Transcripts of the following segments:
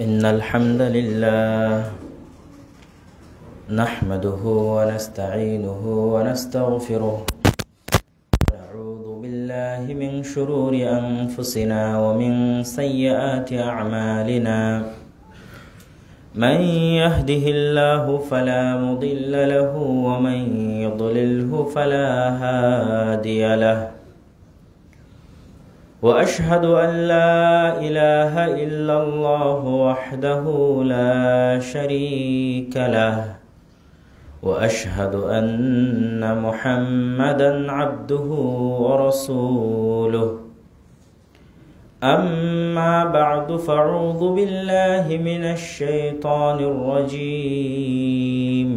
إن الحمد لله نحمده ونستعينه ونستغفره ونعوذ بالله من شرور أنفسنا ومن سيئات أعمالنا من يهده الله فلا مضل له ومن يضلله فلا هادي له وأشهد أن لا إله إلا الله وحده لا شريك له وأشهد أن محمدا عبده ورسوله أما بعد فأعوذ بالله من الشيطان الرجيم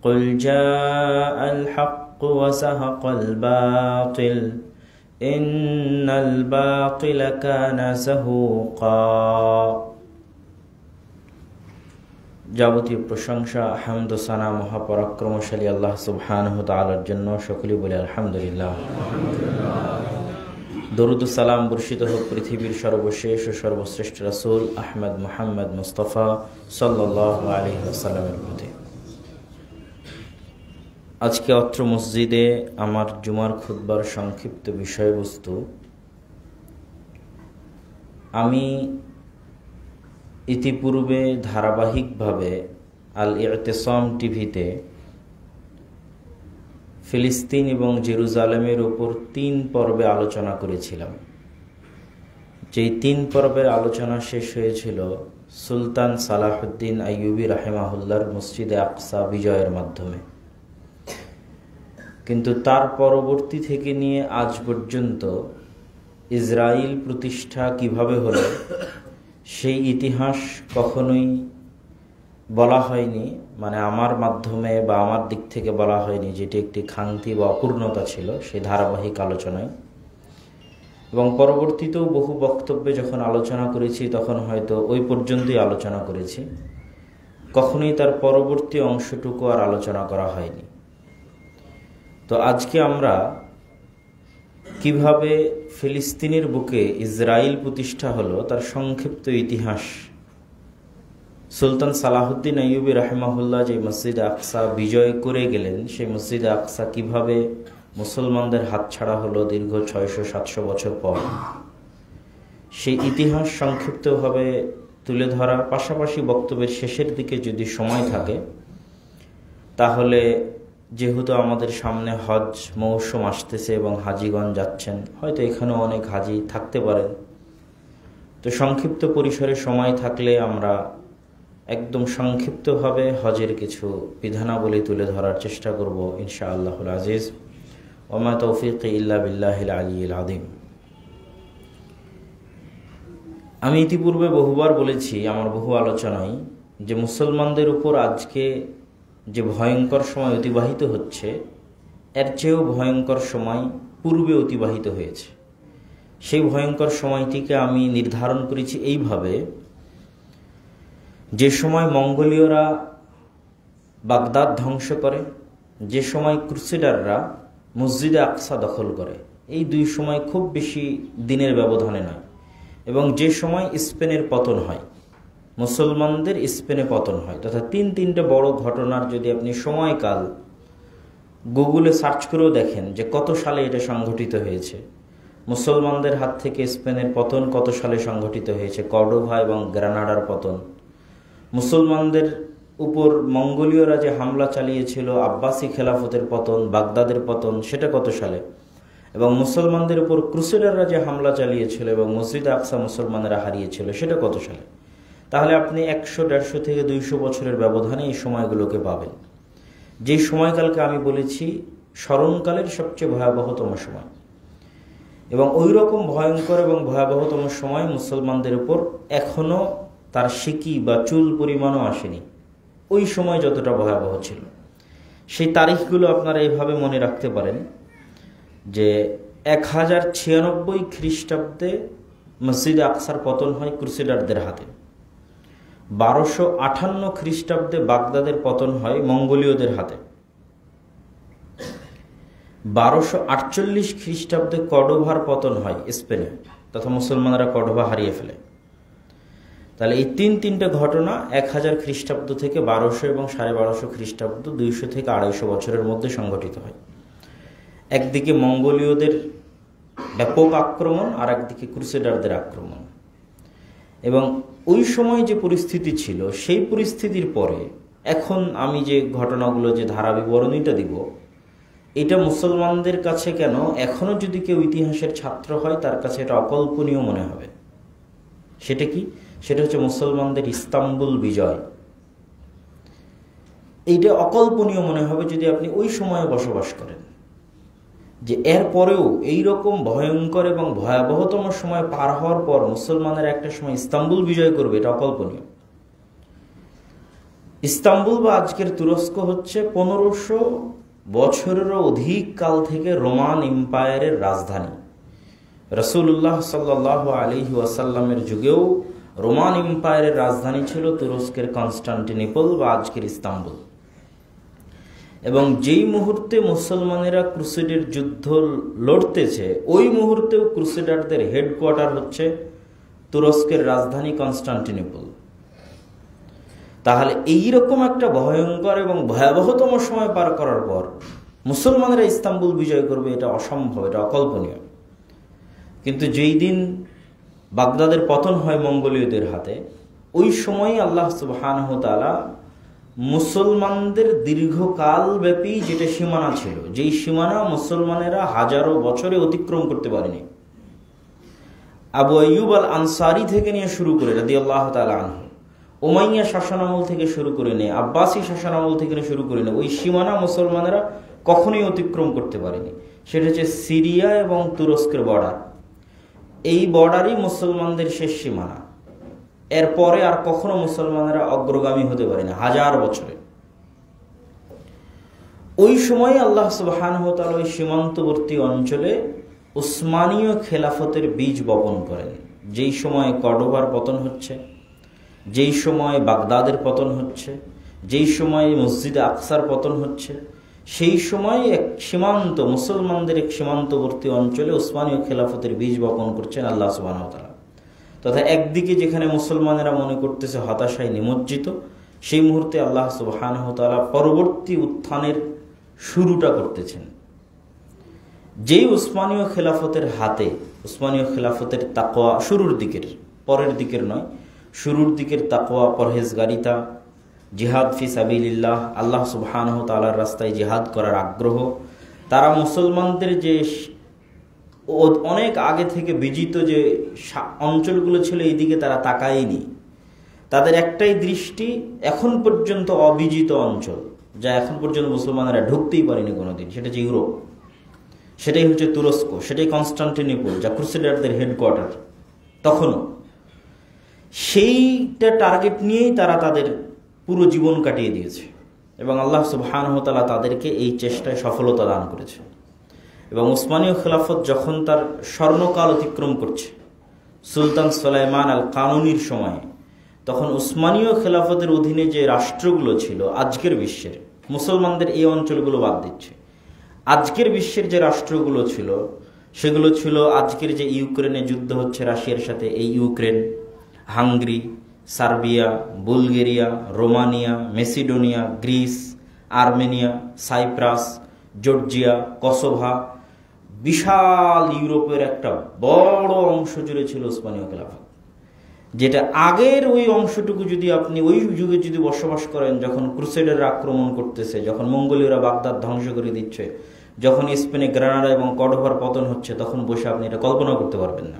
قل جاء الحق وزهق الباطل إن الباطل كان زهوقا যাবতীয় প্রশংসা হামদ ও সানা মহাপরাক্রমশালী আল্লাহ সুবহানাহু ওয়া তাআলার জন্য। সকলেই বলে আলহামদুলিল্লাহ। দরুদ ও সালাম বর্ষিত হোক পৃথিবীর সর্বশেষ ও সর্বশ্রেষ্ঠ রাসূল আহমদ মুহাম্মদ মুস্তাফা সাল্লাল্লাহু আলাইহি ওয়াসাল্লামের প্রতি। আজকে অত্র মসজিদে আমার জুমার খুতবার সংক্ষিপ্ত বিষয়বস্তু, আমি ইতিপূর্বে ধারাবাহিকভাবে আল ইতিসাম টিভিতে ফিলিস্তিন এবং জেরুজালেমের উপর 3 পর্বে আলোচনা করেছিলাম। যেই 3 পর্বের আলোচনা শেষ হয়েছিল সুলতান সালাহুদ্দিন আইয়ুবী রাহিমাহুল্লাহর মসজিদে আকসা বিজয়ের মাধ্যমে। কিন্তু তার পরবর্তী থেকে নিয়ে আজ পর্যন্ত ইসরায়েল প্রতিষ্ঠা কিভাবে হলো সেই ইতিহাস কখনোই বলা হয়নি, মানে আমার মাধ্যমে বা আমার দিক থেকে বলা হয়নি, যেটি একটি খামতি বা অপূর্ণতা ছিল সেই ধারাবাহিক আলোচনায়। এবং পরবর্তীতেও বহু বক্তব্যে যখন আলোচনা করেছি তখন হয়তো ওই পর্যন্তই আলোচনা করেছি, কখনোই তার পরবর্তী অংশটুকু আর আলোচনা করা হয়নি। তো আজকে আমরা কিভাবে ফিলিস্তিনের বুকে ইসরায়েল প্রতিষ্ঠা হলো তার সংক্ষিপ্ত ইতিহাস, সুলতান সালাহুদ্দিন আইয়ুবী রাহিমাহুল্লাহ যে মসজিদে আকসা বিজয় করে গেলেন সেই মসজিদে আকসা কিভাবে মুসলমানদের হাতছাড়া হলো দীর্ঘ 600-700 বছর পর, সেই ইতিহাস সংক্ষিপ্তভাবে তুলে ধরার পাশাপাশি বক্তব্যের শেষের দিকে যদি সময় থাকে, তাহলে যেহেতু আমাদের সামনে হজ মৌসুম আসতেছে এবং হাজিগণ যাচ্ছেন, হয়তো এখানেও অনেক হাজি থাকতে পারেন, তো সংক্ষিপ্ত পরিসরে সময় থাকলে আমরা একদম সংক্ষিপ্তভাবে হজের কিছু বিধানাবলী তুলে ধরার চেষ্টা করব ইনশাআল্লাহুল আজিজ। ওমা তৌফিক ইল্লা বিল্লাহিল আলিয়্যিল আযীম। আমি ইতিপূর্বে বহুবার বলেছি আমার বহু আলোচনায় যে মুসলমানদের উপর আজকে যে ভয়ঙ্কর সময় অতিবাহিত হচ্ছে এর চেয়েও ভয়ঙ্কর সময় পূর্বে অতিবাহিত হয়েছে। সেই ভয়ঙ্কর সময়টিকে আমি নির্ধারণ করেছি এইভাবে, যে সময় মঙ্গোলীয়রা বাগদাদ ধ্বংস করে, যে সময় ক্রুসেডাররা মসজিদে আকসা দখল করে, এই 2 সময় খুব বেশি দিনের ব্যবধানে নয়। এবং যে সময় স্পেনের পতন হয়, মুসলমানদের স্পেনে পতন হয়, তথা 3-3টে বড় ঘটনার যদি আপনি সময়কাল গুগলে সার্চ করেও দেখেন যে কত সালে এটা সংঘটিত হয়েছে, মুসলমানদের হাত থেকে স্পেনের পতন কত সালে সংঘটিত হয়েছে, কর্ডোভা এবং গ্রানাডার পতন, মুসলমানদের উপর মঙ্গোলীয়রা যে হামলা চালিয়েছিল, আব্বাসি খেলাফতের পতন, বাগদাদের পতন, সেটা কত সালে, এবং মুসলমানদের উপর ক্রুসেডাররা যে হামলা চালিয়েছিল এবং মসজিদ আকসা মুসলমানেরা হারিয়েছিল সেটা কত সালে, তাহলে আপনি 100-150 থেকে 200 বছরের ব্যবধানে এই সময়গুলোকে পাবেন। যে সময়কালকে আমি বলেছি স্মরণকালের সবচেয়ে ভয়াবহতম সময়, এবং ওই রকম ভয়ঙ্কর এবং ভয়াবহতম সময় মুসলমানদের উপর এখনো তার সিকি বা চুল পরিমাণও আসেনি, ওই সময় যতটা ভয়াবহ ছিল। সেই তারিখগুলো আপনারা এইভাবে মনে রাখতে পারেন যে 1096 খ্রিস্টাব্দে মসজিদে আকসার পতন হয় ক্রুসেডারদের হাতে, 1258 খ্রিস্টাব্দে বাগদাদের পতন হয় মঙ্গোলীয়দের হাতে, 1248 খ্রিস্টাব্দে কর্ডোভার পতন হয় স্পেনে, তথা মুসলমানরা কর্ডোভা হারিয়ে ফেলে। তাহলে এই তিনটা ঘটনা 1000 খ্রিস্টাব্দ থেকে 1200 এবং 1250 খ্রিস্টাব্দ, 200 থেকে 250 বছরের মধ্যে সংঘটিত হয়। একদিকে মঙ্গোলীয়দের ব্যাপক আক্রমণ, আর একদিকে ক্রুসেডারদের আক্রমণ। এবং ওই সময় যে পরিস্থিতি ছিল, সেই পরিস্থিতির পরে এখন আমি যে ঘটনাগুলো, যে ধারা বিবরণীটা দিব, এটা মুসলমানদের কাছে কেন এখনো যদি কেউ ইতিহাসের ছাত্র হয় তার কাছে এটা অকল্পনীয় মনে হবে। সেটা কি? সেটা হচ্ছে মুসলমানদের ইস্তাম্বুল বিজয়। এইটা অকল্পনীয় মনে হবে যদি আপনি ওই সময়ে বসবাস করেন, যে এর পরেও এইরকম ভয়ঙ্কর এবং ভয়াবহতম সময় পার হওয়ার পর মুসলমানের একটা সময় ইস্তাম্বুল বিজয় করবে, এটা অকল্পনীয়। ইস্তাম্বুল বা আজকের তুরস্ক হচ্ছে 1500 বছরেরও অধিক কাল থেকে রোমান এম্পায়ারের রাজধানী। রাসূলুল্লাহ সাল্লাল্লাহু আলাইহি ওয়াসাল্লামের যুগেও রোমান এম্পায়ারের রাজধানী ছিল তুরস্কের কনস্টান্টিনোপল বা আজকের ইস্তাম্বুল। এবং যেই মুহূর্তে মুসলমানেরা ক্রুসেডের যুদ্ধ লড়তেছে, ওই মুহূর্তেও ক্রুসেডারদের হেডকোয়ার্টার হচ্ছে তুরস্কের রাজধানী কনস্টান্টিনোপল। তাহলে এইরকম একটা ভয়ঙ্কর এবং ভয়াবহতম সময় পার করার পর মুসলমানেরা ইস্তাম্বুল বিজয় করবে, এটা অসম্ভব, এটা অকল্পনীয়। কিন্তু যেই দিন বাগদাদের পতন হয় মঙ্গোলীয়দের হাতে, ওই সময় আল্লাহ সুবহানাহু ওয়া তাআলা মুসলমানদের দীর্ঘকাল ব্যাপী যেটা সীমানা ছিল, যেই সীমানা মুসলমানেরা হাজারো বছরে অতিক্রম করতে পারেনি, আবু আইয়ুব আল আনসারি থেকে নিয়ে শুরু করে রাদিয়াল্লাহু তাআলা আনহু, উমাইয়া শাসনামল থেকে শুরু করে নিয়ে আব্বাসী শাসনামল থেকে শুরু করে নিয়ে ওই সীমানা মুসলমানেরা কখনোই অতিক্রম করতে পারেনি। সেটা হচ্ছে সিরিয়া এবং তুরস্কের বর্ডার। এই বর্ডারই মুসলমানদের শেষ সীমানা। এরপরে আর কখনো মুসলমানেরা অগ্রগামী হতে পারে না হাজার বছরে। ওই সময় আল্লাহ সুবহানাহু ওয়া তাআলা ওই সীমান্তবর্তী অঞ্চলে উসমানীয় খেলাফতের বীজ বপন করেন। যেই সময় কর্ডোবার পতন হচ্ছে, যেই সময় বাগদাদের পতন হচ্ছে, যেই সময় মসজিদে আকসার পতন হচ্ছে, সেই সময় এক সীমান্ত মুসলমানদের এক সীমান্তবর্তী অঞ্চলে উসমানীয় খেলাফতের বীজ বপন করছেন আল্লাহ সুবহানাহু ওয়া তাআলা। তথা একদিকে যেখানে মুসলমানেরা মনে করতেছে হতাশায় নিমজ্জিত, সেই মুহূর্তে আল্লাহ সুবহানাহু ওয়া তাআলা পরবর্তী উত্থানের শুরুটা করতেছেন। যেই উসমানীয় খেলাফতের হাতে, উসমানীয় খেলাফতের তাকওয়া শুরুর দিকের, পরের দিকের নয়, শুরুর দিকের তাকওয়া, পরহেজগারিতা, জিহাদ ফি সাবিলিল্লাহ, আল্লাহ সুবহানাহু ওয়া তাআলার রাস্তায় জিহাদ করার আগ্রহ, তারা মুসলমানদের যে অনেক আগে থেকে বিজিত যে অঞ্চলগুলো ছিল এই দিকে তারা তাকায়নি। তাদের একটাই দৃষ্টি এখন পর্যন্ত অবিজিত অঞ্চল, যা এখন পর্যন্ত মুসলমানেরা ঢুকতেই পারেনি কোনোদিন, সেটা হচ্ছে ইউরোপ, সেটাই হচ্ছে তুরস্ক, সেটাই কনস্টান্টিনোপল, যা ক্রুসেডারদের হেডকোয়ার্টার। তখনও সেইটা টার্গেট নিয়েই তারা তাদের পুরো জীবন কাটিয়ে দিয়েছে এবং আল্লাহ সুবহানাহু ওয়া তাআলা তাদেরকে এই চেষ্টায় সফলতা দান করেছে। এবং উসমানীয় খেলাফত যখন তার স্বর্ণকাল অতিক্রম করছে সুলতান সুলাইমান আল কানুনির সময়ে, তখন উসমানীয় খেলাফতের অধীনে যে রাষ্ট্রগুলো ছিল আজকের বিশ্বের, মুসলমানদের এই অঞ্চলগুলো বাদ দিচ্ছে, আজকের বিশ্বের যে রাষ্ট্রগুলো ছিল সেগুলো ছিল আজকের যে ইউক্রেনে যুদ্ধ হচ্ছে রাশিয়ার সাথে, এই Ukraine, Hungary, Serbia, Bulgaria, Romania, Macedonia, Greece, Armenia, Cyprus, Georgia, Kosovo, বিশাল ইউরোপের একটা বড় অংশ জুড়ে ছিল উসমানীয় খেলাফত। যেটা আগের ওই অংশটুকু যদি আপনি ওই যুগে যদি বসবাস করেন, যখন ক্রুসেডাররা আক্রমণ করতেছে, যখন মঙ্গোলীয়রা বাগদাদ ধ্বংস করে দিচ্ছে, যখন স্পেনে গ্রানাডা এবং কর্ডোবার পতন হচ্ছে, তখন বসে আপনি এটা কল্পনা করতে পারবেন না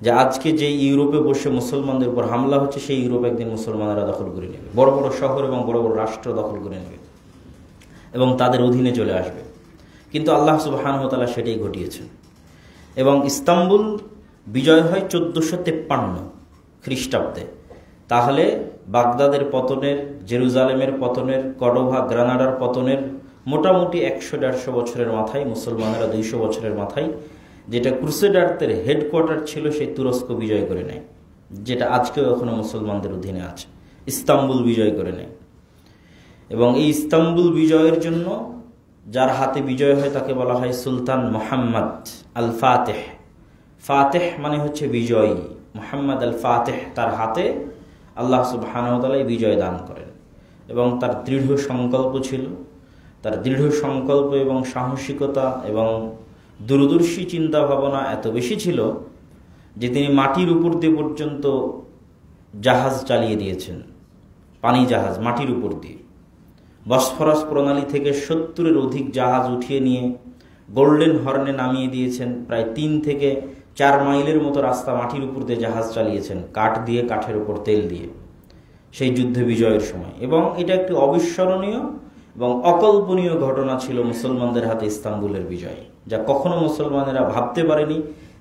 যে আজকে যে ইউরোপে বসে মুসলমানদের উপর হামলা হচ্ছে, সেই ইউরোপ একদিন মুসলমানেরা দখল করে নেবে, বড় বড় শহর এবং বড় বড় রাষ্ট্র দখল করে নেবে এবং তাদের অধীনে চলে আসবে। কিন্তু আল্লাহ সুবহানাহু ওয়া তাআলা সেটাই ঘটিয়েছেন। এবং ইস্তাম্বুল বিজয় হয় 1453 খ্রিস্টাব্দে। তাহলে বাগদাদের পতনের, জেরুজালেমের পতনের, কর্ডোভা গ্রানাডার পতনের মোটামুটি 100-150 বছরের মাথায়, মুসলমানেরা 200 বছরের মাথায় যেটা ক্রুসেডারদের হেডকোয়ার্টার ছিল সেই তুরস্ক বিজয় করে নেয়, যেটা আজকেও এখনো মুসলমানদের অধীনে আছে, ইস্তাম্বুল বিজয় করে নেয়। এবং এই ইস্তাম্বুল বিজয়ের জন্য যার হাতে বিজয় হয় তাকে বলা হয় সুলতান মুহাম্মদ আল ফাতেহ। ফাতেহ মানে হচ্ছে বিজয়ী, মুহাম্মদ আল ফাতিহ তার হাতে আল্লাহ সুবহানাহু ওয়া তাআলা বিজয় দান করেন। এবং তার দৃঢ় সংকল্প ছিল, তার দৃঢ় সংকল্প এবং সাহসিকতা এবং দূরদর্শী চিন্তা ভাবনা এত বেশি ছিল যে তিনি মাটির উপর দিয়ে পর্যন্ত জাহাজ চালিয়ে দিয়েছেন, পানি জাহাজ মাটির উপর দিয়ে। বসফরাস প্রণালী থেকে 70-এর অধিক জাহাজ উঠিয়ে নিয়ে গোল্ডেন হর্নে নামিয়ে দিয়েছেন। প্রায় 3 থেকে 4 মাইলের মতো রাস্তা মাটির উপর দিয়ে জাহাজ চালিয়েছেন, কাঠ দিয়ে, কাঠের উপর তেল দিয়ে, সেই যুদ্ধে বিজয়ের সময়। এবং এটা একটি অবিস্মরণীয় এবং অকল্পনীয় ঘটনা ছিল মুসলমানদের হাতে ইস্তাম্বুলের বিজয়, যা কখনো মুসলমানেরা ভাবতে পারেনি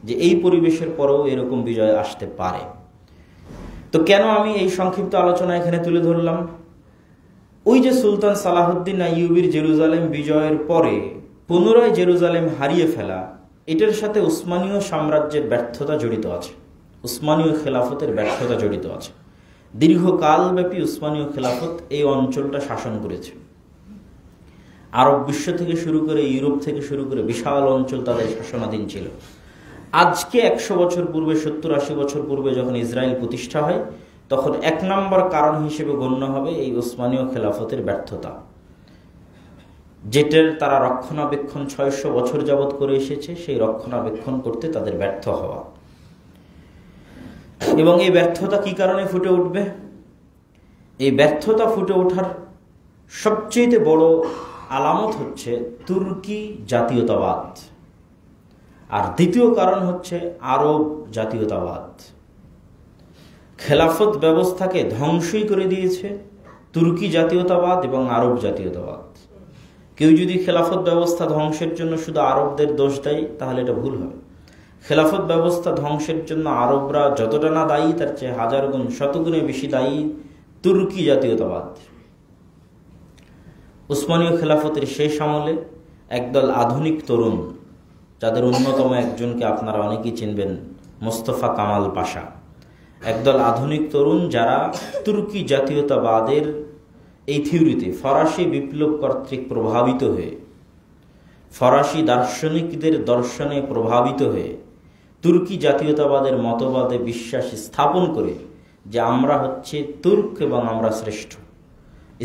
যে এই পরিবেশের পরেও এরকম বিজয় আসতে পারে। তো কেন আমি এই সংক্ষিপ্ত আলোচনা এখানে তুলে ধরলাম? ওই যে সুলতান সালাহুদ্দিন আইয়ুবীর জেরুজালেম বিজয়ের পরে পুনরায় জেরুজালেম হারিয়ে ফেলা, এটার সাথে উসমানীয় সাম্রাজ্যের ব্যর্থতা জড়িত আছে, উসমানীয় খেলাফতের ব্যর্থতা জড়িত আছে। দীর্ঘকালব্যাপী উসমানীয় খেলাফত এই অঞ্চলটা শাসন করেছে। আরব বিশ্ব থেকে শুরু করে, ইউরোপ থেকে শুরু করে বিশাল অঞ্চল তাদের শাসনাধীন ছিল। আজকে 100 বছর পূর্বে, 70-80 বছর পূর্বে যখন ইসরায়েল প্রতিষ্ঠা হয়, তখন 1 নম্বর কারণ হিসেবে গণ্য হবে এই উসমানীয় খেলাফতের ব্যর্থতা, যেটার তারা রক্ষণাবেক্ষণ 600 বছর যাবৎ করে এসেছে, সেই রক্ষণাবেক্ষণ করতে তাদের ব্যর্থ হওয়া। এবং এই ব্যর্থতা কি কারণে ফুটে উঠবে? এই ব্যর্থতা ফুটে ওঠার সবচেয়ে বড় আলামত হচ্ছে তুর্কি জাতীয়তাবাদ, আর দ্বিতীয় কারণ হচ্ছে আরব জাতীয়তাবাদ। খেলাফত ব্যবস্থাকে ধ্বংসই করে দিয়েছে তুর্কি জাতীয়তাবাদ এবং আরব জাতীয়তাবাদ। কেউ যদি খেলাফত ব্যবস্থা ধ্বংসের জন্য শুধু আরবদের দোষ দেয়, তাহলে এটা ভুল হবে। খেলাফত ব্যবস্থা ধ্বংসের জন্য আরবরা যতটা না দায়ী, তার চেয়ে 1000 গুণ, 100 গুণে বেশি দায়ী তুর্কি জাতীয়তাবাদ। উসমানীয় খেলাফতের শেষ আমলে একদল আধুনিক তরুণ, যাদের অন্যতম একজনকে আপনারা অনেকেই চিনবেন, মোস্তফা কামাল পাশা, একদল আধুনিক তরুণ যারা তুর্কি জাতীয়তাবাদের এই থিওরিতে ফরাসি বিপ্লব কর্তৃক প্রভাবিত হয়ে, ফরাসি দার্শনিকদের দর্শনে প্রভাবিত হয়ে তুর্কি জাতীয়তাবাদের মতবাদে বিশ্বাস স্থাপন করে যে আমরা হচ্ছে তুর্ক এবং আমরা শ্রেষ্ঠ,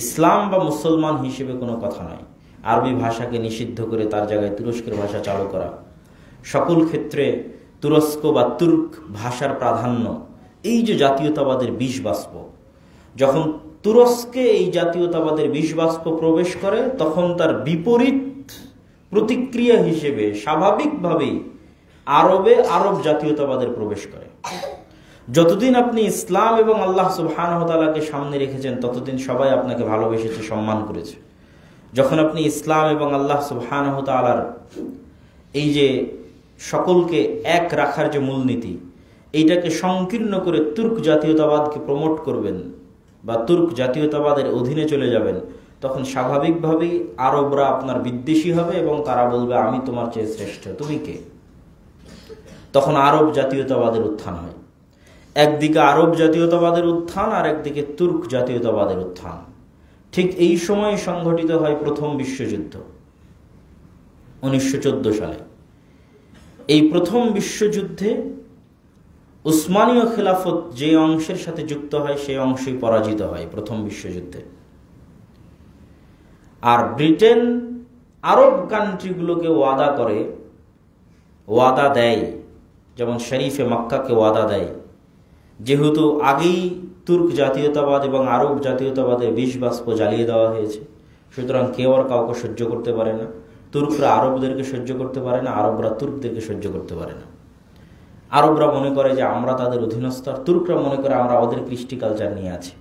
ইসলাম বা মুসলমান হিসেবে কোনো কথা নয়, আরবি ভাষাকে নিষিদ্ধ করে তার জায়গায় তুরস্কের ভাষা চালু করা, সকল ক্ষেত্রে তুরস্ক বা তুর্ক ভাষার প্রাধান্য, এই যে জাতীয়তাবাদের বিষবাষ্প, যখন তুরস্কে এই জাতীয়তাবাদের বিষবাষ্প প্রবেশ করে, তখন তার বিপরীত প্রতিক্রিয়া হিসেবে স্বাভাবিকভাবেই আরবে আরব জাতীয়তাবাদের প্রবেশ করে। যতদিন আপনি ইসলাম এবং আল্লাহ সুবহানাহু ওয়া তাআলাকে সামনে রেখেছেন, ততদিন সবাই আপনাকে ভালোবেসেছে, সম্মান করেছে। যখন আপনি ইসলাম এবং আল্লাহ সুবহানাহু ওয়া তাআলার এই যে সকলকে এক রাখার যে মূলনীতি, এইটাকে সংকীর্ণ করে তুর্ক জাতীয়তাবাদকে প্রমোট করবেন বা তুর্ক জাতীয়তাবাদের অধীনে চলে যাবেন, তখন স্বাভাবিকভাবেই আরবরা আপনার বিদ্বেষী হবে এবং তারা বলবে আমি তোমার চেয়ে শ্রেষ্ঠ, তুমি কে? তখন আরব জাতীয়তাবাদের উত্থান হয়। একদিকে আরব জাতীয়তাবাদের উত্থান, আর একদিকে তুর্ক জাতীয়তাবাদের উত্থান। ঠিক এই সময় সংঘটিত হয় প্রথম বিশ্বযুদ্ধ 1914 সালে। এই প্রথম বিশ্বযুদ্ধে উসমানীয় খেলাফত যে অংশের সাথে যুক্ত হয়, সেই অংশই পরাজিত হয় প্রথম বিশ্বযুদ্ধে। আর ব্রিটেন আরব কান্ট্রিগুলোকে ওয়াদা দেয়, যেমন শরীফে মক্কাকে ওয়াদা দেয়, যেহেতু আগেই তুর্ক জাতীয়তাবাদ এবং আরব জাতীয়তাবাদের বিষবাষ্প জ্বালিয়ে দেওয়া হয়েছে, সুতরাং কেউ আর কাউকে সহ্য করতে পারে না। তুর্করা আরবদেরকে সহ্য করতে পারে না, আরবরা তুর্কদেরকে সহ্য করতে পারে না। আরবরা মনে করে যে আমরা তাদের অধীনস্থ, আর তুর্করা মনে করে আমরা ওদের কৃষ্টি কালচার নিয়ে আছি,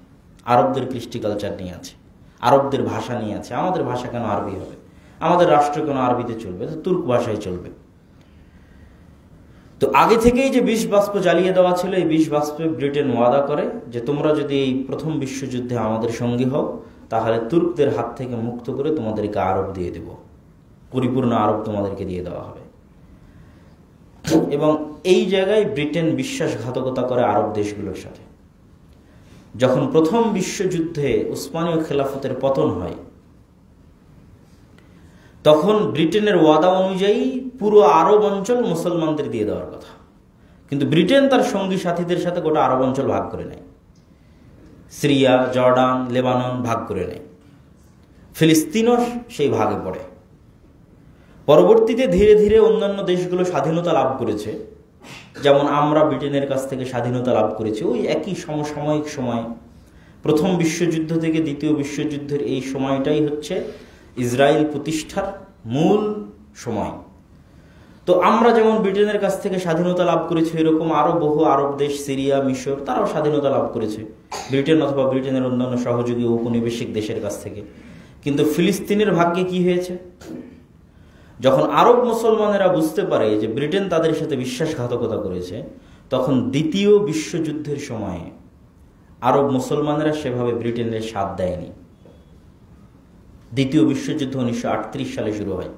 আরবদের কৃষ্টি কালচার নিয়ে আছে, আরবদের ভাষা নিয়ে আছে। আমাদের ভাষা কেন আরবি হবে? আমাদের রাষ্ট্র কেন আরবিতে চলবে? তুর্ক ভাষায় চলবে। তো আগে থেকেই যে বিষবাষ্প জ্বালিয়ে দেওয়া ছিল, এই বিষবাষ্পে ব্রিটেন ওয়াদা করে যে তোমরা যদি এই প্রথম বিশ্বযুদ্ধে আমাদের সঙ্গী হও, তাহলে তুর্কদের হাত থেকে মুক্ত করে তোমাদেরকে আরব দিয়ে দেব, পরিপূর্ণ আরব তোমাদেরকে দিয়ে দেওয়া হবে। এবং এই জায়গায় ব্রিটেন বিশ্বাসঘাতকতা করে আরব দেশগুলোর সাথে। যখন প্রথম বিশ্বযুদ্ধে উসমানীয় খেলাফতের পতন হয়, তখন ব্রিটেনের ওয়াদা অনুযায়ী পুরো আরব অঞ্চল মুসলমানদের দিয়ে দেওয়ার কথা, কিন্তু ব্রিটেন তার সঙ্গী সাথীদের সাথে গোটা আরব অঞ্চল ভাগ করে নেয়, সিরিয়া, জর্ডান, লেবানন ভাগ করে নেয়, ফিলিস্তিনও সেই ভাগে পড়ে। পরবর্তীতে ধীরে ধীরে অন্যান্য দেশগুলো স্বাধীনতা লাভ করেছে, যেমন আমরা ব্রিটেনের কাছ থেকে স্বাধীনতা লাভ করেছি ওই একই সমসাময়িক সময়ে। প্রথম বিশ্বযুদ্ধ থেকে দ্বিতীয় বিশ্বযুদ্ধের এই সময়টাই হচ্ছে ইসরায়েল প্রতিষ্ঠার মূল সময়। তো আমরা যেমন ব্রিটেনের কাছ থেকে স্বাধীনতা লাভ করেছি, এরকম আরও বহু আরব দেশ, সিরিয়া, মিশর, তারাও স্বাধীনতা লাভ করেছে ব্রিটেন অথবা ব্রিটেনের অন্যান্য সহযোগী ঔপনিবেশিক দেশের কাছ থেকে। কিন্তু ফিলিস্তিনের ভাগ্যে কি হয়েছে? যখন আরব মুসলমানেরা বুঝতে পারে যে ব্রিটেন তাদের সাথে বিশ্বাসঘাতকতা করেছে, তখন দ্বিতীয় বিশ্বযুদ্ধের সময়ে আরব মুসলমানেরা সেভাবে ব্রিটেনের সাথ দেয়নি। দ্বিতীয় বিশ্বযুদ্ধ 1938 সালে শুরু হয়।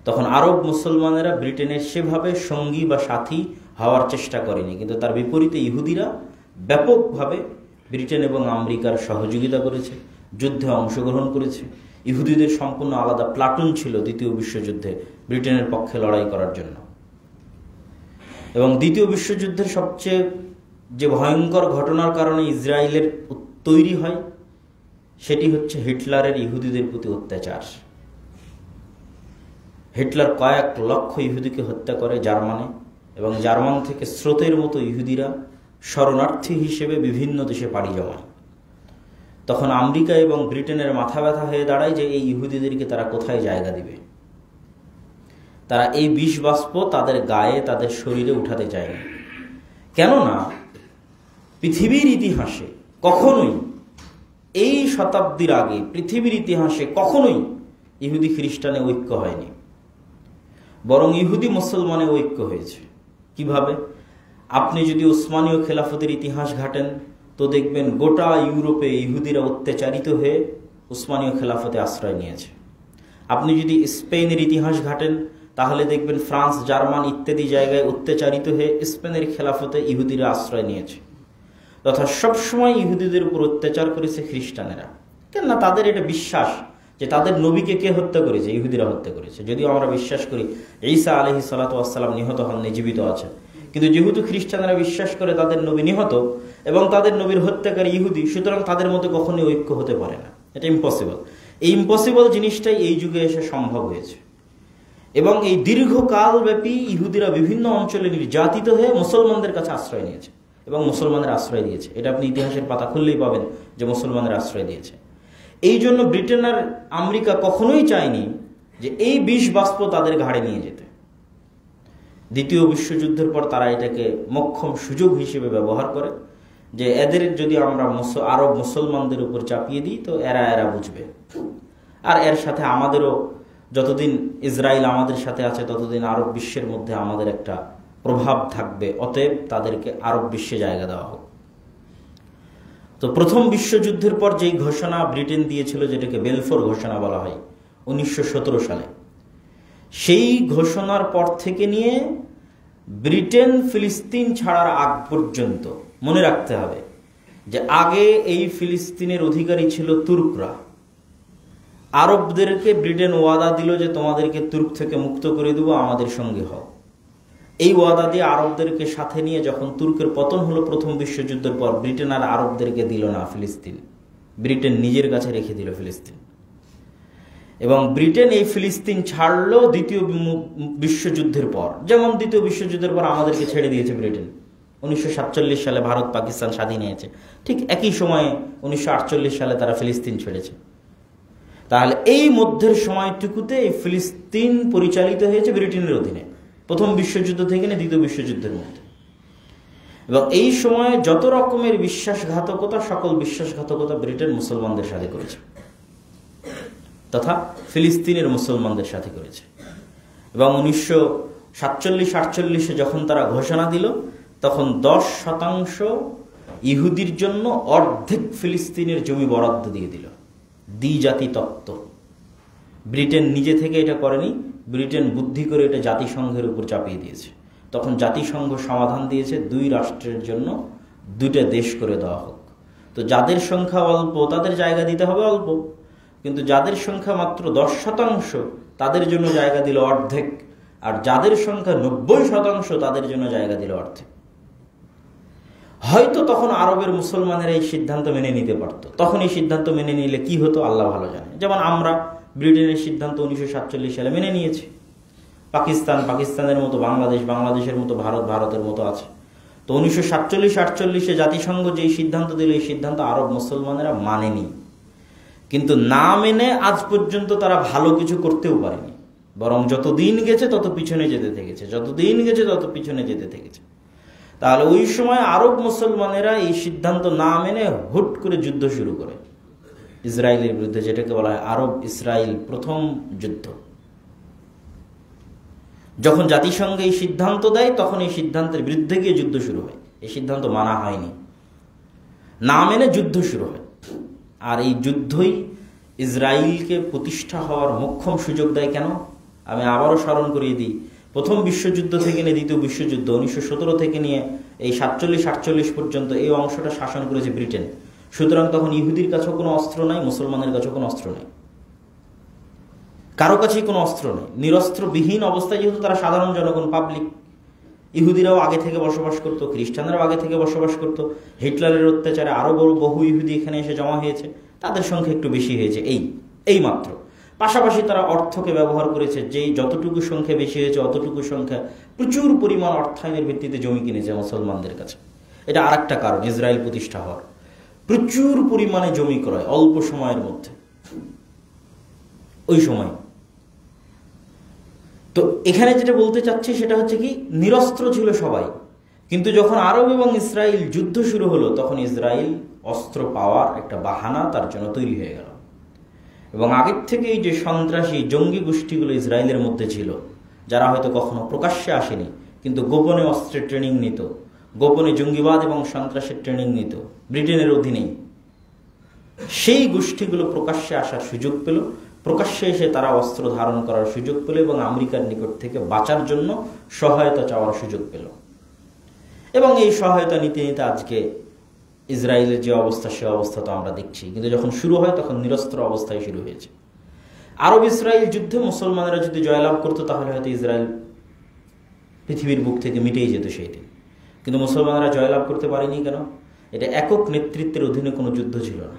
তখন আরব মুসলমানেরা ব্রিটেনের সেভাবে সঙ্গী বা সাথী হওয়ার চেষ্টা করেনি, কিন্তু তার বিপরীতে ইহুদিরা ব্যাপকভাবে ব্রিটেন এবং আমেরিকার সহযোগিতা করেছে, যুদ্ধে অংশগ্রহণ করেছে। ইহুদিদের সম্পূর্ণ আলাদা প্লাটুন ছিল দ্বিতীয় বিশ্বযুদ্ধে ব্রিটেনের পক্ষে লড়াই করার জন্য। এবং দ্বিতীয় বিশ্বযুদ্ধের সবচেয়ে যে ভয়ঙ্কর ঘটনার কারণে ইসরায়েলের তৈরি হয়, সেটি হচ্ছে হিটলারের ইহুদিদের প্রতি অত্যাচার। হিটলার কয়েক লক্ষ ইহুদিকে হত্যা করে জার্মানে, এবং জার্মান থেকে স্রোতের মতো ইহুদিরা শরণার্থী হিসেবে বিভিন্ন দেশে পাড়ি জমায়। তখন আমেরিকা এবং ব্রিটেনের মাথা ব্যথা হয়ে দাঁড়ায় যে এই ইহুদিদেরকে তারা কোথায় জায়গা দিবে। তারা এই বিষ বাষ্প তাদের গায়ে, তাদের শরীরে উঠাতে চায় না। কেননা পৃথিবীর ইতিহাসে কখনোই, এই শতাব্দীর আগে পৃথিবীর ইতিহাসে কখনোই ইহুদি খ্রিস্টানে ঐক্য হয়নি, বরং ইহুদি মুসলমানে ঐক্য হয়েছে। কিভাবে? আপনি যদি উসমানীয় খেলাফতের ইতিহাস ঘাটেন তো দেখবেন গোটা ইউরোপে ইহুদিরা অত্যাচারিত হয়ে উসমানীয় খেলাফতে আশ্রয় নিয়েছে। আপনি যদি স্পেনের ইতিহাস ঘাটেন তাহলে দেখবেন ফ্রান্স, জার্মান ইত্যাদি জায়গায় অত্যাচারিত হয়ে স্পেনের খেলাফতে ইহুদিরা আশ্রয় নিয়েছে। তথা সবসময় ইহুদিদের উপর অত্যাচার করেছে খ্রিস্টানেরা। কেননা তাদের এটা বিশ্বাস যে তাদের নবীকে কে হত্যা করেছে? ইহুদিরা হত্যা করেছে। যদিও আমরা বিশ্বাস করি ঈসা আলাইহিস সালাতু ওয়াস সালাম নিহত হননি, জীবিত আছেন, কিন্তু যেহেতু খ্রিস্টানরা বিশ্বাস করে তাদের নবী নিহত এবং তাদের নবীর হত্যাকারী ইহুদি, সুতরাং তাদের মধ্যে কখনোই ঐক্য হতে পারে না। এটা ইম্পসিবল। এই ইম্পসিবল জিনিসটাই এই যুগে এসে সম্ভব হয়েছে। এবং এই দীর্ঘকাল ব্যাপী ইহুদিরা বিভিন্ন অঞ্চলে নির্যাতিত হয়ে মুসলমানদের কাছে আশ্রয় নিয়েছে এবং মুসলমানের আশ্রয় দিয়েছে। এটা আপনি ইতিহাসের পাতা খুললেই পাবেন যে মুসলমানের আশ্রয় দিয়েছে। এই জন্য ব্রিটেন আর আমেরিকা কখনোই চায়নি যে এই বিষ বাষ্প তাদের ঘাড়ে নিয়ে যেতে। দ্বিতীয় বিশ্বযুদ্ধের পর তারা এটাকে মোক্ষম সুযোগ হিসেবে ব্যবহার করে যে এদের যদি আমরা আরব মুসলমানদের উপর চাপিয়ে দিই তো এরা বুঝবে, আর এর সাথে আমাদেরও, যতদিন ইসরায়েল আমাদের সাথে আছে ততদিন আরব বিশ্বের মধ্যে আমাদের একটা প্রভাব থাকবে, অতএব তাদেরকে আরব বিশ্বে জায়গা দেওয়া হোক। তো প্রথম বিশ্বযুদ্ধের পর যেই ঘোষণা ব্রিটেন দিয়েছিল, যেটাকে বেলফোর ঘোষণা বলা হয় 1917 সালে, সেই ঘোষণার পর থেকে নিয়ে ব্রিটেন ফিলিস্তিন ছাড়ার আগ পর্যন্ত মনে রাখতে হবে যে আগে এই ফিলিস্তিনের অধিকারী ছিল তুর্করা। আরবদেরকে ব্রিটেন ওয়াদা দিল যে তোমাদেরকে তুর্ক থেকে মুক্ত করে দেবো, আমাদের সঙ্গে হও। এই ওয়াদা দিয়ে আরবদেরকে সাথে নিয়ে যখন তুর্কের পতন হলো প্রথম বিশ্বযুদ্ধের পর, ব্রিটেন আর আরবদেরকে দিল না ফিলিস্তিন, ব্রিটেন নিজের কাছে রেখে দিল ফিলিস্তিন। এবং ব্রিটেন এই ফিলিস্তিন ছাড়লো দ্বিতীয় বিশ্বযুদ্ধের পর। যেমন দ্বিতীয় বিশ্বযুদ্ধের পর আমাদেরকে ছেড়ে দিয়েছে ব্রিটেন, 1947 সালে ভারত পাকিস্তান স্বাধীন হয়েছে, ঠিক একই সময়ে 1948 সালে তারা ফিলিস্তিন ছেড়েছে। তাহলে এই মধ্যের সময়টুকুতে এই ফিলিস্তিন পরিচালিত হয়েছে ব্রিটেনের অধীনে, প্রথম বিশ্বযুদ্ধ থেকে না দ্বিতীয় বিশ্বযুদ্ধের মধ্যে। এবং এই সময়ে যত রকমের বিশ্বাসঘাতকতা, সকল বিশ্বাসঘাতকতা ব্রিটেন মুসলমানদের সাথে করেছে, তথা ফিলিস্তিনের মুসলমানদের সাথে করেছে। এবং 1947-48 যখন তারা ঘোষণা দিল, তখন 10% ইহুদির জন্য অর্ধেক ফিলিস্তিনের জমি বরাদ্দ দিয়ে দিল, দ্বিজাতি তত্ত্ব। ব্রিটেন নিজে থেকে এটা করেনি, ব্রিটেন বুদ্ধি করে এটা জাতিসংঘের উপর চাপিয়ে দিয়েছে। তখন জাতিসংঘ সমাধান দিয়েছে 2 রাষ্ট্রের জন্য 2টা দেশ করে দেওয়া হোক। তো যাদের সংখ্যা অল্প তাদের জায়গা দিতে হবে অল্প, কিন্তু যাদের সংখ্যা মাত্র 10% তাদের জন্য জায়গা দিল অর্ধেক, আর যাদের সংখ্যা 90% তাদের জন্য জায়গা দিল অর্ধেক। হয়তো তখন আরবের মুসলমানেরা এই সিদ্ধান্ত মেনে নিতে পারত। তখন এই সিদ্ধান্ত মেনে নিলে কি হতো আল্লাহ ভালো জানে। যেমন আমরা ব্রিটেনের সিদ্ধান্ত 1947 সালে মেনে নিয়েছি। পাকিস্তানের মতো বাংলাদেশ, বাংলাদেশের মতো ভারত, ভারতের মতো আছে। তো 1947-48 জাতিসংঘ যে সিদ্ধান্ত দিল, এই সিদ্ধান্ত আরব মুসলমানেরা মানেনি। কিন্তু না মেনে আজ পর্যন্ত তারা ভালো কিছু করতেও পারেনি, বরং যত দিন গেছে তত পিছনে যেতে থেকেছে, যত দিন গেছে তত পিছনে যেতে থেকেছে। তাহলে ওই সময় আরব মুসলমানেরা এই সিদ্ধান্ত না মেনে হুট করে যুদ্ধ শুরু করে ইসরায়েলের বিরুদ্ধে, যেটাকে বলা হয় আরব ইসরায়েল প্রথম যুদ্ধ। যখন জাতিসংঘ এই সিদ্ধান্ত দেয় তখন এই সিদ্ধান্তের বিরুদ্ধে গিয়ে যুদ্ধ শুরু হয়। এই সিদ্ধান্ত মানা হয়নি, না মেনে যুদ্ধ শুরু হয়। আর এই যুদ্ধই ইসরায়েলকে প্রতিষ্ঠা হওয়ার মোক্ষম সুযোগ দেয়। কেন? আমি আবারও স্মরণ করিয়ে দিই, প্রথম বিশ্বযুদ্ধ থেকে নিয়ে দ্বিতীয় বিশ্বযুদ্ধ 1917 থেকে নিয়ে এই 47-48 পর্যন্ত এই অংশটা শাসন করেছে ব্রিটেন। সুতরাং তখন ইহুদির কাছেও কোনো অস্ত্র নাই, মুসলমানের কাছেও কোনো অস্ত্র নাই, কারো কাছেই কোনো অস্ত্র নেই। নিরস্ত্রবিহীন অবস্থায়, যেহেতু তারা সাধারণ জনগণ, পাবলিক। ইহুদিরাও আগে থেকে বসবাস করতো, খ্রিস্টানরাও আগে থেকে বসবাস করতো। হিটলারের অত্যাচারে আরও বহু ইহুদি এখানে এসে জমা হয়েছে, তাদের সংখ্যা একটু বেশি হয়েছে এই মাত্র। পাশাপাশি তারা অর্থকে ব্যবহার করেছে, যেই যতটুকু সংখ্যা বেশি হয়েছে অতটুকু সংখ্যা প্রচুর পরিমাণ অর্থায়নের ভিত্তিতে জমি কিনেছে মুসলমানদের কাছে। এটা আর একটা কারণ ইসরায়েল প্রতিষ্ঠা হওয়ার, প্রচুর পরিমাণে জমি ক্রয় অল্প সময়ের মধ্যে ওই সময়। তো এখানে যেটা বলতে চাচ্ছি সেটা হচ্ছে কি, নিরস্ত্র ছিল সবাই, কিন্তু যখন আরব এবং ইসরায়েল যুদ্ধ শুরু হলো তখন ইসরায়েল অস্ত্র পাওয়ার একটা বাহানা তার জন্য তৈরি হয়ে গেল। এবং আগের থেকেই যে সন্ত্রাসী জঙ্গি গোষ্ঠীগুলো ইসরায়েলের মধ্যে ছিল, যারা হয়তো কখনো প্রকাশ্যে আসেনি কিন্তু গোপনে অস্ত্রের ট্রেনিং নিত, গোপনে জঙ্গিবাদ এবং সন্ত্রাসের ট্রেনিং নিত ব্রিটেনের অধীনেই, সেই গোষ্ঠীগুলো প্রকাশ্যে আসার সুযোগ পেল। প্রকাশ্যে এসে তারা অস্ত্র ধারণ করার সুযোগ পেল এবং আমেরিকার নিকট থেকে বাঁচার জন্য সহায়তা চাওয়ার সুযোগ পেল। এবং এই সহায়তা নিতে নিতে আজকে ইসরায়েলের যে অবস্থা, সে অবস্থা তো আমরা দেখছি। কিন্তু যখন শুরু হয় তখন নিরস্ত্র অবস্থায় শুরু হয়েছে। আরব ইসরায়েল যুদ্ধে মুসলমানেরা যদি জয়লাভ করতো তাহলে হয়তো ইসরায়েল পৃথিবীর বুক থেকে মিটেই যেত সেই দিন। কিন্তু মুসলমানেরা জয়লাভ করতে পারেনি। কেন? এটা একক নেতৃত্বের অধীনে কোনো যুদ্ধ ছিল না।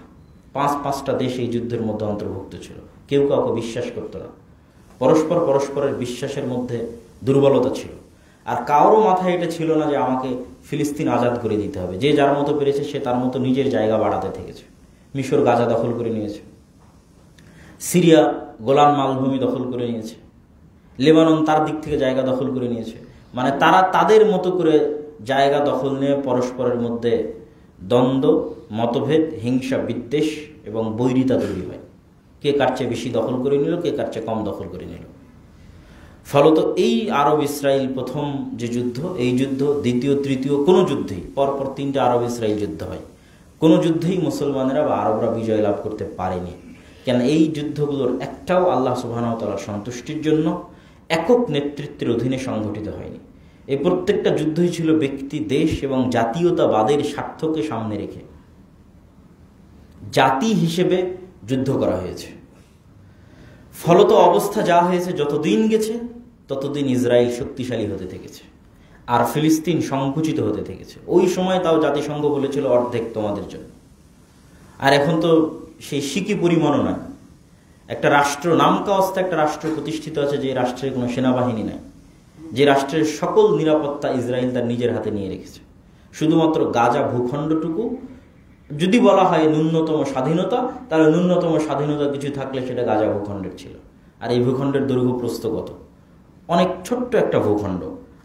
পাঁচটা দেশ এই যুদ্ধের মধ্যে অন্তর্ভুক্ত ছিল। কেউ কাউকে বিশ্বাস করতো না, পরস্পরের বিশ্বাসের মধ্যে দুর্বলতা ছিল। আর কারোর মাথায় এটা ছিল না যে আমাকে ফিলিস্তিন আজাদ করে দিতে হবে। যে যার মতো পেরেছে সে তার মতো নিজের জায়গা বাড়াতে থেকেছে। মিশর গাজা দখল করে নিয়েছে, সিরিয়া গোলান মালভূমি দখল করে নিয়েছে, লেবানন তার দিক থেকে জায়গা দখল করে নিয়েছে। মানে তারা তাদের মতো করে জায়গা দখল নিয়ে পরস্পরের মধ্যে দ্বন্দ্ব, মতভেদ, হিংসা, বিদ্বেষ এবং বৈরিতা তৈরি হয়। কে কার চেয়ে বেশি দখল করে নিল, কে কার চেয়ে কম দখল করে নিল। ফলত এই আরব ইসরায়েল প্রথম যে যুদ্ধ, এই যুদ্ধ দ্বিতীয় তৃতীয় কোনো যুদ্ধেই, পরপর 3টা আরব ইসরায়েল যুদ্ধ হয়, কোনো যুদ্ধেই মুসলমানেরা বা আরবরা বিজয় লাভ করতে পারেনি। কেন? এই যুদ্ধগুলোর একটাও আল্লাহ সুবহানাহু ওয়া তাআলার সন্তুষ্টির জন্য একক নেতৃত্বের অধীনে সংঘটিত হয়নি। এই প্রত্যেকটা যুদ্ধই ছিল ব্যক্তি, দেশ এবং জাতীয়তাবাদের স্বার্থকে সামনে রেখে জাতি হিসেবে যুদ্ধ করা হয়েছে। ফলত অবস্থা যা হয়েছে, যতদিন গেছে ততদিন ইসরায়েল শক্তিশালী হতে থেকেছে আর ফিলিস্তিন সংকুচিত হতে থেকেছে। ওই সময় তাও জাতিসংঘ বলেছিল অর্ধেক তোমাদের জন্য। আর এখন তো সেই সিকি পরিমাণও নয়। একটা রাষ্ট্র, নামকাওয়াস্তে একটা রাষ্ট্র প্রতিষ্ঠিত আছে, যে রাষ্ট্রের কোনো সেনাবাহিনী নাই, যে রাষ্ট্রের সকল নিরাপত্তা ইসরায়েল তার নিজের হাতে নিয়ে রেখেছে। শুধুমাত্র গাজা ভূখণ্ডটুকু যদি বলা হয় ন্যূনতম স্বাধীনতা, তাহলে ন্যূনতম স্বাধীনতা কিছু থাকলে সেটা গাজা ভূখণ্ডের ছিল। আর এই ভূখণ্ডের দৈর্ঘ্য প্রস্থ কত? অনেক ছোট্ট একটা ভূখণ্ড।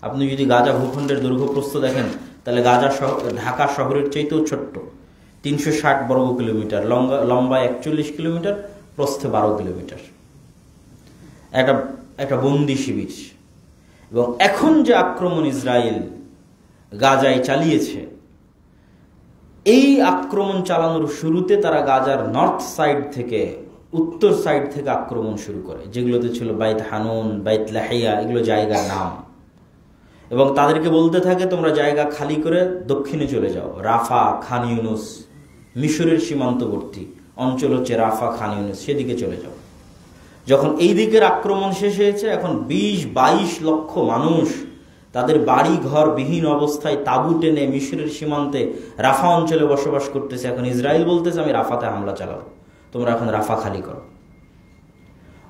আপনি যদি গাজা ভূখণ্ডের দৈর্ঘ্য প্রস্থ দেখেন তাহলে ঢাকা শহরের চাইতেও ছোট্ট। 360 বর্গ কিলোমিটার, লম্বা 41 কিলোমিটার, প্রস্থে 12 কিলোমিটার। একটা বন্দি শিবির। এবং এখন যে আক্রমণ ইসরায়েল গাজায় চালিয়েছে, এই আক্রমণ চালানোর শুরুতে তারা গাজার নর্থ সাইড থেকে, উত্তর সাইড থেকে আক্রমণ শুরু করে, যেগুলোতে ছিল বাইত হানুন, বাইত লাহিয়া, এগুলো জায়গার নাম। এবং তাদেরকে বলতে থাকে তোমরা জায়গা খালি করে দক্ষিণে চলে যাও, রাফা, খান ইউনুস, মিশরের সীমান্তবর্তী অঞ্চল হচ্ছে রাফা, খান ইউনুস, সেদিকে চলে যাও। যখন এই দিকের আক্রমণ শেষ হয়েছে, এখন 20-22 লক্ষ মানুষ তাদের বাড়ি ঘর বিহীন অবস্থায় তাঁবু টেনে মিশরের সীমান্তে রাফা অঞ্চলে বসবাস করতেছে। এখন ইসরায়েল বলতেছে আমি রাফাতে হামলা চালাবো, তোমরা এখন রাফা খালি করো।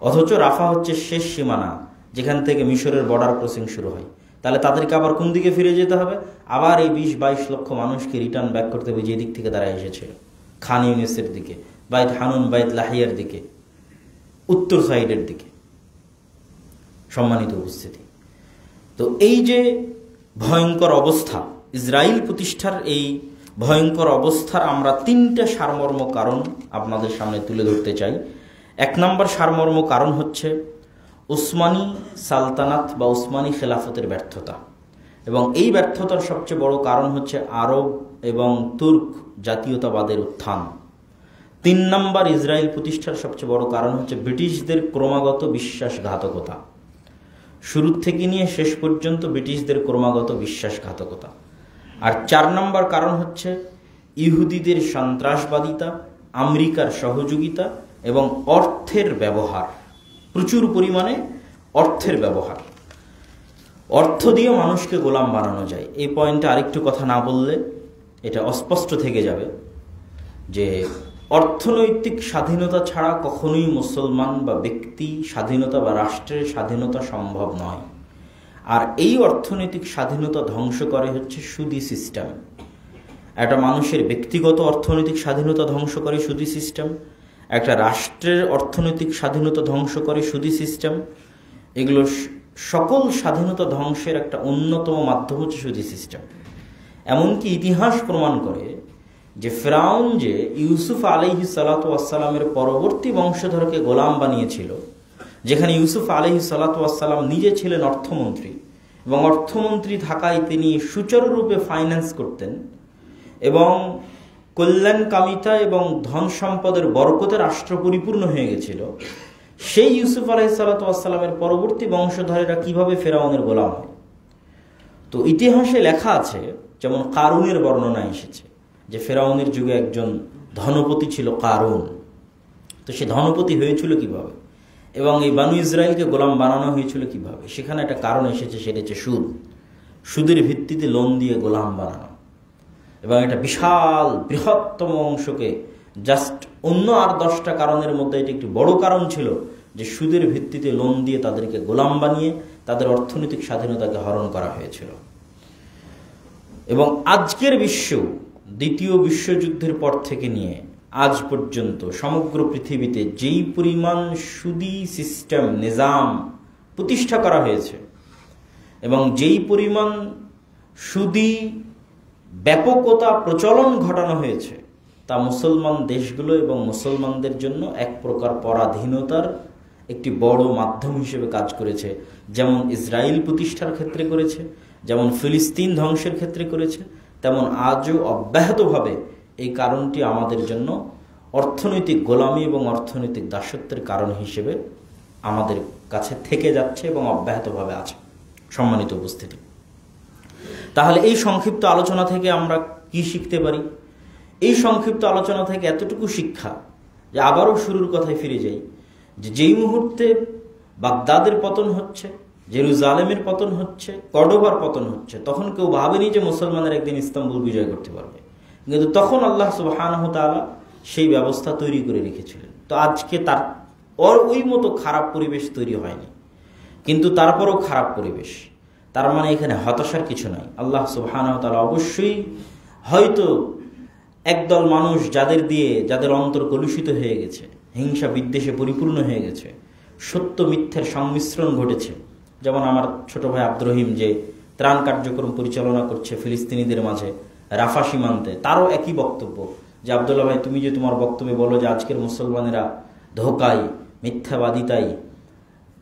অথচ রাফা হচ্ছে শেষ সীমানা, যেখান থেকে মিশরের বর্ডার ক্রসিং শুরু হয়। তাহলে তাদেরকে আবার কোন দিকে ফিরে যেতে হবে? আবার এই 20-22 লক্ষ মানুষকে রিটার্ন ব্যাক করতে হবে যে দিক থেকে তারা এসেছিল, খান ইউনিসের দিকে, বাইত হানুন, বাইত লাহিয়ার দিকে, উত্তর সাইডের দিকে। সম্মানিত উপস্থিতি, তো এই যে ভয়ঙ্কর অবস্থা, ইসরায়েল প্রতিষ্ঠার এই ভয়ঙ্কর অবস্থার আমরা 3টা সারমর্ম কারণ আপনাদের সামনে তুলে ধরতে চাই। 1 নম্বর সারমর্ম কারণ হচ্ছে উসমানী সালতানাত বা উসমানী খেলাফতের ব্যর্থতা, এবং এই ব্যর্থতার সবচেয়ে বড় কারণ হচ্ছে আরব এবং তুর্ক জাতীয়তাবাদের উত্থান। 3 নম্বর ইসরায়েল প্রতিষ্ঠার সবচেয়ে বড় কারণ হচ্ছে ব্রিটিশদের ক্রমাগত বিশ্বাসঘাতকতা। শুরু থেকে নিয়ে শেষ পর্যন্ত ব্রিটিশদের ক্রমাগত বিশ্বাসঘাতকতা। আর 4 নম্বর কারণ হচ্ছে ইহুদিদের সন্ত্রাসবাদিতা, আমেরিকার সহযোগিতা এবং অর্থের ব্যবহার, প্রচুর পরিমাণে অর্থের ব্যবহার। অর্থ দিয়ে মানুষকে গোলাম বানানো যায়। এই পয়েন্টে আরেকটু কথা না বললে এটা অস্পষ্ট থেকে যাবে যে অর্থনৈতিক স্বাধীনতা ছাড়া কখনোই মুসলমান বা ব্যক্তি স্বাধীনতা বা রাষ্ট্রের স্বাধীনতা সম্ভব নয়। আর এই অর্থনৈতিক স্বাধীনতা ধ্বংস করে হচ্ছে সুদী সিস্টেম। একটা মানুষের ব্যক্তিগত অর্থনৈতিক স্বাধীনতা ধ্বংস করে সুদী সিস্টেম, একটা রাষ্ট্রের অর্থনৈতিক স্বাধীনতা ধ্বংস করে সুদী সিস্টেম। এগুলো সকল স্বাধীনতা ধ্বংসের একটা অন্যতম মাধ্যম হচ্ছে সুদী সিস্টেম। এমনকি ইতিহাস প্রমাণ করে যে ফেরাউন যে ইউসুফ আলাইহিস সালাতু ওয়াস সালামের পরবর্তী বংশধরকে গোলাম বানিয়েছিল, যেখানে ইউসুফ আলাইহিস সালাতু ওয়াস সালাম নিজে ছিলেন অর্থমন্ত্রী, এবং অর্থমন্ত্রী থাকায় তিনি সুচারুরূপে ফাইন্যান্স করতেন এবং কল্যাণকামিতা এবং ধন সম্পদের বরকতে রাষ্ট্র পরিপূর্ণ হয়ে গেছিল। সেই ইউসুফ আলাইহিস সালাতু ওয়াস সালামের পরবর্তী বংশধরেরা কিভাবে ফেরাউনের গোলাম হয়? তো ইতিহাসে লেখা আছে, যেমন কারুনের বর্ণনা এসেছে যে ফেরাউনের যুগে একজন ধনপতি ছিল কারুন। তো সে ধনপতি হয়েছিল কিভাবে এবং এই বানু ইসরায়েলকে গোলাম বানানো হয়েছিল কিভাবে? সেখানে একটা কারণ এসেছে, সেটা হচ্ছে সুদ। সুদের ভিত্তিতে লোন দিয়ে গোলাম বানানো, এবং এটা বিশাল বৃহত্তম অংশকে জাস্ট অন্য আর 10টা কারণের মধ্যে এটা একটি বড় কারণ ছিল যে সুদের ভিত্তিতে লোন দিয়ে তাদেরকে গোলাম বানিয়ে তাদের অর্থনৈতিক স্বাধীনতাকে হরণ করা হয়েছিল। এবং আজকের বিশ্ব দ্বিতীয় বিশ্বযুদ্ধের পর থেকে নিয়ে আজ পর্যন্ত সমগ্র পৃথিবীতে যেই পরিমাণ সুদী সিস্টেম নিজাম প্রতিষ্ঠা করা হয়েছে এবং যেই পরিমাণ সুদী ব্যাপকতা প্রচলন ঘটানো হয়েছে, তা মুসলমান দেশগুলো এবং মুসলমানদের জন্য এক প্রকার পরাধীনতার একটি বড় মাধ্যম হিসেবে কাজ করেছে। যেমন ইসরায়েল প্রতিষ্ঠার ক্ষেত্রে করেছে, যেমন ফিলিস্তিন ধ্বংসের ক্ষেত্রে করেছে, তেমন আজও অব্যাহতভাবে এই কারণটি আমাদের জন্য অর্থনৈতিক গোলামি এবং অর্থনৈতিক দাসত্বের কারণ হিসেবে আমাদের কাছে থেকে যাচ্ছে এবং অব্যাহতভাবে আছে। সম্মানিত উপস্থিতি, তাহলে এই সংক্ষিপ্ত আলোচনা থেকে আমরা কি শিখতে পারি? এই সংক্ষিপ্ত আলোচনা থেকে এতটুকু শিক্ষা যে আবারও শুরুর কথায় ফিরে যাই, যে যেই মুহূর্তে বাগদাদের পতন হচ্ছে, জেরুজালেমের পতন হচ্ছে, কর্ডোবার পতন হচ্ছে, তখন কেউ ভাবেনি যে মুসলমানের একদিন ইস্তাম্বুল বিজয় করতে পারবে, কিন্তু তখন আল্লাহ সুবহানাহু ওয়া তাআলা সেই ব্যবস্থা তৈরি করে রেখেছিলেন। তো আজকে তার ওই মতো খারাপ পরিবেশ তৈরি হয়নি, কিন্তু তারপরও খারাপ পরিবেশ। তার মানে এখানে হতাশার কিছু নাই। আল্লাহ সুবহানাহু ওয়া তাআলা অবশ্যই হয়তো একদল মানুষ যাদের অন্তর কলুষিত হয়ে গেছে, হিংসা বিদ্বেষে পরিপূর্ণ হয়ে গেছে, সত্য মিথ্যার সংমিশ্রণ ঘটেছে, যেমন আমার ছোট ভাই আব্দুর রহিম যে ত্রাণ কার্যক্রম পরিচালনা করছে ফিলিস্তিনিদের মাঝে রাফা সীমান্তে, তারও একই বক্তব্য যে আব্দুল্লাহ ভাই, তুমি যে তোমার বক্তব্যে বলো যে আজকের মুসলমানেরা ধোঁকায়, মিথ্যাবাদিতায়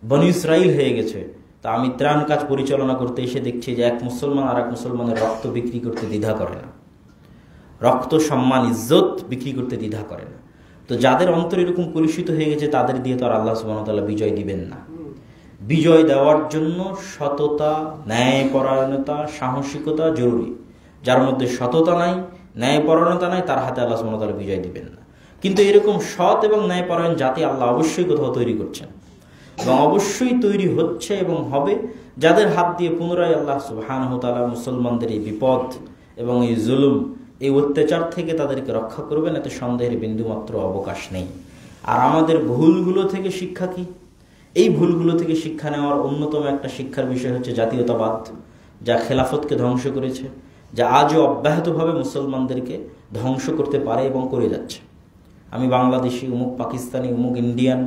বনী ইসরাইল হয়ে গেছে, তা আমি ত্রাণ কাজ পরিচালনা করতে এসে দেখছি যে এক মুসলমান আর এক মুসলমানের রক্ত বিক্রি করতে দ্বিধা করে না, রক্ত, সম্মান, ইজ্জত বিক্রি করতে দ্বিধা করে না। তো যাদের অন্তর এরকম কলুষিত হয়ে গেছে তাদের দিয়ে তো আর আল্লাহ সুবহানাহু ওয়া তাআলা বিজয় দিবেন না। বিজয় দেওয়ার জন্য সততা, ন্যায়পরায়ণতা, সাহসিকতা জরুরি। যার মধ্যে সততা নাই, ন্যায়পরায়ণতা নাই, তার হাতে আল্লাহ সুবহানাহু ওয়া তাআলা বিজয় দিবেন না। কিন্তু এরকম সৎ এবং ন্যায়পরায়ণ জাতি আল্লাহ অবশ্যই কোথাও তৈরি করছেন। এবং অবশ্যই তৈরি হচ্ছে এবং হবে, যাদের হাত দিয়ে পুনরায় আল্লাহ সুবহানাহু ওয়া তাআলা মুসলমানদের এই বিপদ এবং এই জুলুম, এই অত্যাচার থেকে তাদেরকে রক্ষা করবেন, এতে সন্দেহের বিন্দুমাত্র অবকাশ নেই। আর আমাদের ভুলগুলো থেকে শিক্ষা কি? এই ভুলগুলো থেকে শিক্ষা নেওয়ার অন্যতম একটা শিক্ষার বিষয় হচ্ছে জাতীয়তাবাদ, যা খেলাফতকে ধ্বংস করেছে, যা আজও অব্যাহতভাবে মুসলমানদেরকে ধ্বংস করতে পারে এবং করে যাচ্ছে। আমি বাংলাদেশি, অমুক পাকিস্তানি, অমুক ইন্ডিয়ান,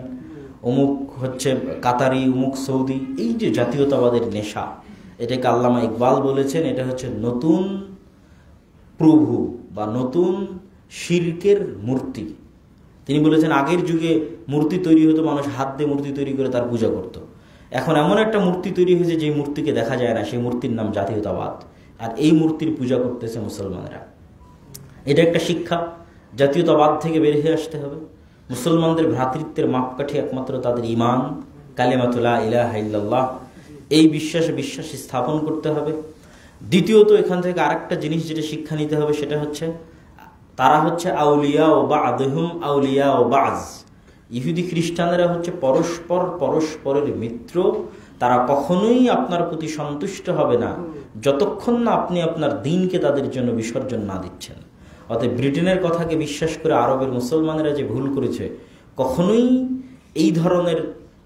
অমুক হচ্ছে কাতারি, অমুক সৌদি, এই যে জাতীয়তাবাদের নেশা, এটাকে আল্লামা ইকবাল বলেছেন এটা হচ্ছে নতুন প্রভু বা নতুন শিরকের মূর্তি। তিনি বলেছেন আগের যুগে মূর্তি তৈরি হতো, মানুষ হাত দিয়ে মূর্তি তৈরি করে তার পূজা করত। এখন এমন একটা মূর্তি তৈরি হয়েছে যে মূর্তিকে দেখা যায় না, সেই মূর্তির নাম জাতীয়তাবাদ, আর এই মূর্তির পূজা করতেছে মুসলমানেরা। এটা একটা শিক্ষা, জাতীয়তাবাদ থেকে বের হয়ে আসতে হবে। মুসলমানদের ভ্রাতৃত্বের মাপকাঠি একমাত্র তাদের ঈমান, কালিমাতু লা ইলাহা ইল্লাল্লাহ, এই বিশ্বাস স্থাপন করতে হবে। দ্বিতীয়ত এখান থেকে আরেকটা জিনিস যেটা শিক্ষা নিতে হবে, সেটা হচ্ছে তারা হচ্ছে আউলিয়া ও বা'দুহুম আউলিয়া ও বা'জ। ইহুদি খ্রিস্টানেরা হচ্ছে পরস্পরের মিত্র। তারা কখনোই আপনার প্রতি সন্তুষ্ট হবে না যতক্ষণ না আপনি আপনার দ্বীনকে তাদের জন্য বিসর্জন না দিচ্ছেন। অতএব ব্রিটেনের কথাকে বিশ্বাস করে আরবের মুসলমানেরা যে ভুল করেছে, কখনোই এই ধরনের